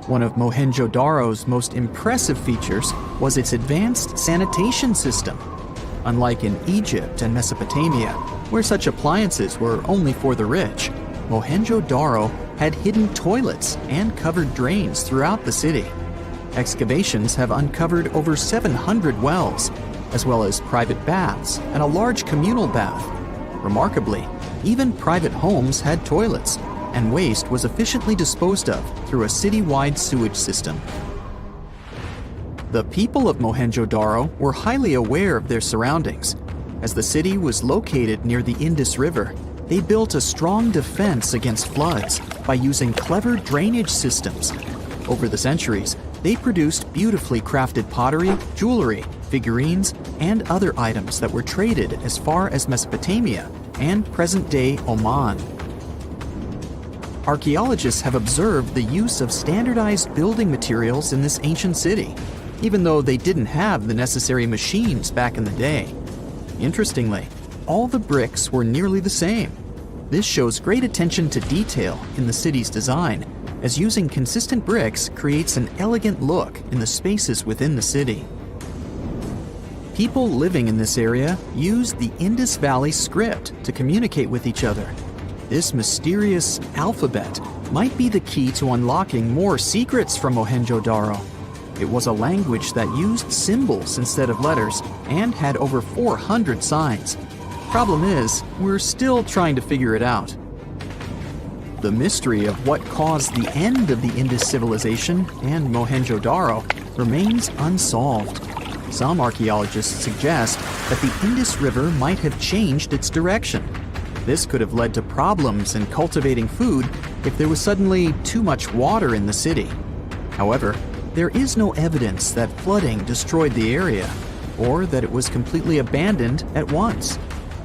One of Mohenjo-Daro's most impressive features was its advanced sanitation system. Unlike in Egypt and Mesopotamia, where such appliances were only for the rich, Mohenjo-Daro had hidden toilets and covered drains throughout the city. Excavations have uncovered over 700 wells, as well as private baths and a large communal bath. Remarkably, even private homes had toilets, and waste was efficiently disposed of through a city-wide sewage system. The people of Mohenjo-Daro were highly aware of their surroundings. As the city was located near the Indus River, they built a strong defense against floods by using clever drainage systems. Over the centuries, they produced beautifully crafted pottery, jewelry, figurines, and other items that were traded as far as Mesopotamia and present-day Oman. Archaeologists have observed the use of standardized building materials in this ancient city, even though they didn't have the necessary machines back in the day. Interestingly, all the bricks were nearly the same. This shows great attention to detail in the city's design, as using consistent bricks creates an elegant look in the spaces within the city. People living in this area used the Indus Valley script to communicate with each other. This mysterious alphabet might be the key to unlocking more secrets from Mohenjo-Daro. It was a language that used symbols instead of letters and had over 400 signs. Problem is, we're still trying to figure it out. The mystery of what caused the end of the Indus civilization and Mohenjo-Daro remains unsolved. Some archaeologists suggest that the Indus River might have changed its direction. This could have led to problems in cultivating food if there was suddenly too much water in the city. However, there is no evidence that flooding destroyed the area or that it was completely abandoned at once.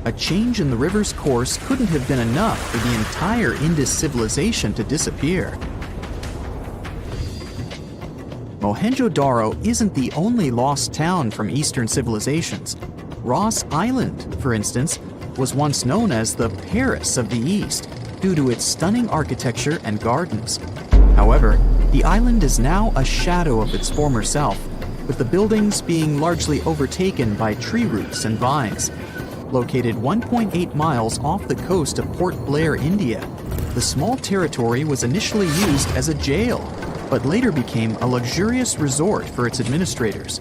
A change in the river's course couldn't have been enough for the entire Indus civilization to disappear. Mohenjo-Daro isn't the only lost town from Eastern civilizations. Ross Island, for instance, was once known as the Paris of the East due to its stunning architecture and gardens. However, the island is now a shadow of its former self, with the buildings being largely overtaken by tree roots and vines. Located 1.8 miles off the coast of Port Blair, India, the small territory was initially used as a jail, but later became a luxurious resort for its administrators.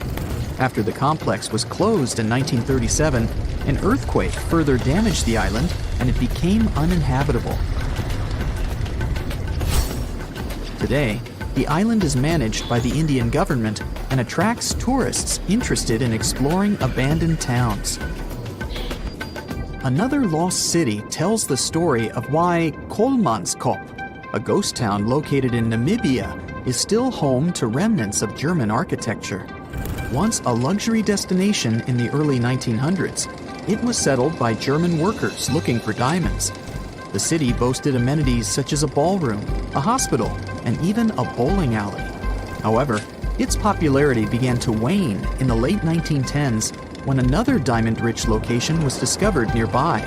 After the complex was closed in 1937, an earthquake further damaged the island and it became uninhabitable. Today, the island is managed by the Indian government and attracts tourists interested in exploring abandoned towns. Another lost city tells the story of why Kolmanskop, a ghost town located in Namibia, is still home to remnants of German architecture. Once a luxury destination in the early 1900s, it was settled by German workers looking for diamonds. The city boasted amenities such as a ballroom, a hospital, and even a bowling alley. However, its popularity began to wane in the late 1910s when another diamond-rich location was discovered nearby.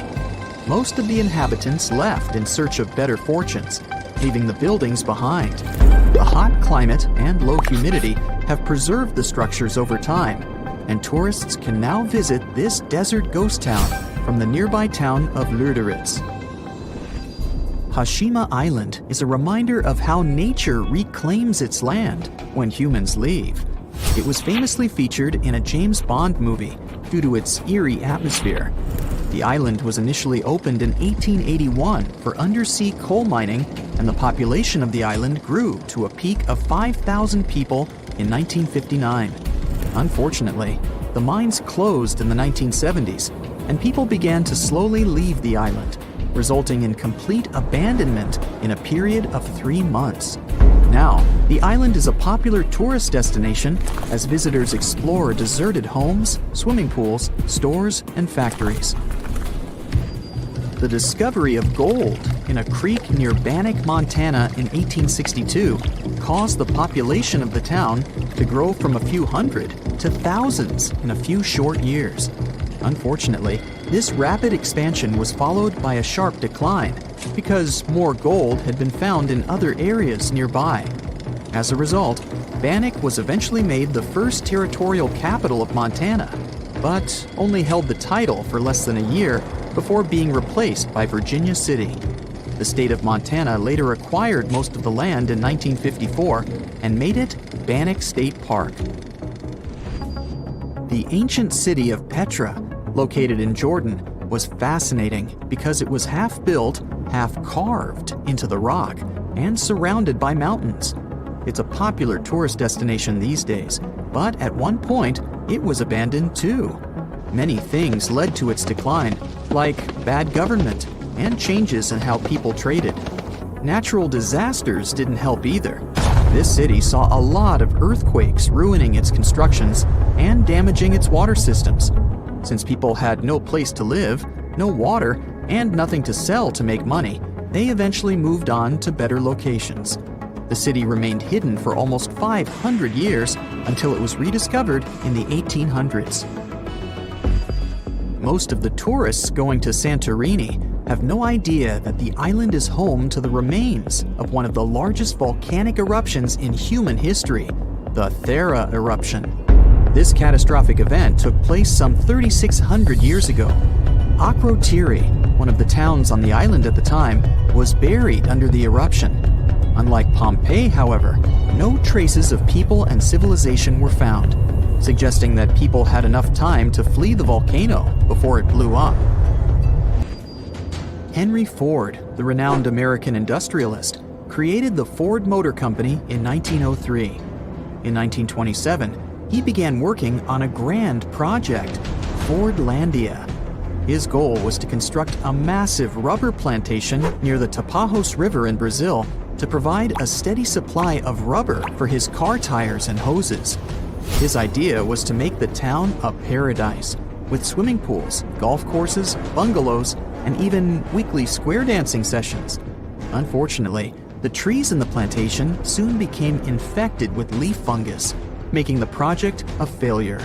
Most of the inhabitants left in search of better fortunes, leaving the buildings behind. The hot climate and low humidity have preserved the structures over time, and tourists can now visit this desert ghost town from the nearby town of Lüderitz. Hashima Island is a reminder of how nature reclaims its land when humans leave. It was famously featured in a James Bond movie due to its eerie atmosphere. The island was initially opened in 1881 for undersea coal mining, and the population of the island grew to a peak of 5,000 people in 1959. Unfortunately, the mines closed in the 1970s, and people began to slowly leave the island, resulting in complete abandonment in a period of 3 months. Now, the island is a popular tourist destination as visitors explore deserted homes, swimming pools, stores, and factories. The discovery of gold in a creek near Bannock, Montana in 1862 caused the population of the town to grow from a few hundred to thousands in a few short years. Unfortunately, this rapid expansion was followed by a sharp decline because more gold had been found in other areas nearby. As a result, Bannock was eventually made the first territorial capital of Montana, but only held the title for less than a year before being replaced by Virginia City. The state of Montana later acquired most of the land in 1954 and made it Bannock State Park. The ancient city of Petra, located in Jordan, was fascinating because it was half built, half carved into the rock and surrounded by mountains. It's a popular tourist destination these days, but at one point it was abandoned too. Many things led to its decline, like bad government and changes in how people traded. Natural disasters didn't help either. This city saw a lot of earthquakes ruining its constructions and damaging its water systems. Since people had no place to live, no water, and nothing to sell to make money, they eventually moved on to better locations. The city remained hidden for almost 500 years until it was rediscovered in the 1800s. Most of the tourists going to Santorini have no idea that the island is home to the remains of one of the largest volcanic eruptions in human history, the Thera eruption. This catastrophic event took place some 3,600 years ago. Akrotiri, one of the towns on the island at the time, was buried under the eruption. Unlike Pompeii, however, no traces of people and civilization were found, suggesting that people had enough time to flee the volcano before it blew up. Henry Ford, the renowned American industrialist, created the Ford Motor Company in 1903. In 1927, he began working on a grand project, Fordlandia. His goal was to construct a massive rubber plantation near the Tapajos River in Brazil to provide a steady supply of rubber for his car tires and hoses. His idea was to make the town a paradise, with swimming pools, golf courses, bungalows, and even weekly square dancing sessions. Unfortunately, the trees in the plantation soon became infected with leaf fungus, making the project a failure.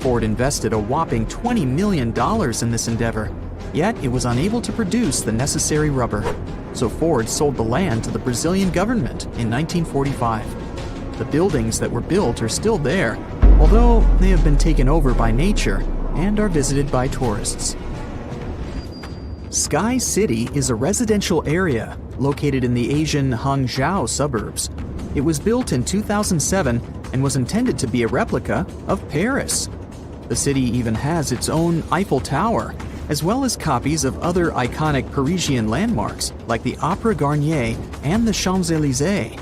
Ford invested a whopping $20 million in this endeavor, yet it was unable to produce the necessary rubber. So Ford sold the land to the Brazilian government in 1945. The buildings that were built are still there, although they have been taken over by nature and are visited by tourists. Sky City is a residential area located in the Asian Hangzhou suburbs. It was built in 2007 and was intended to be a replica of Paris. The city even has its own Eiffel Tower, as well as copies of other iconic Parisian landmarks like the Opera Garnier and the Champs-Élysées.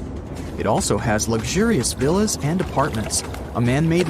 It also has luxurious villas and apartments, a man-made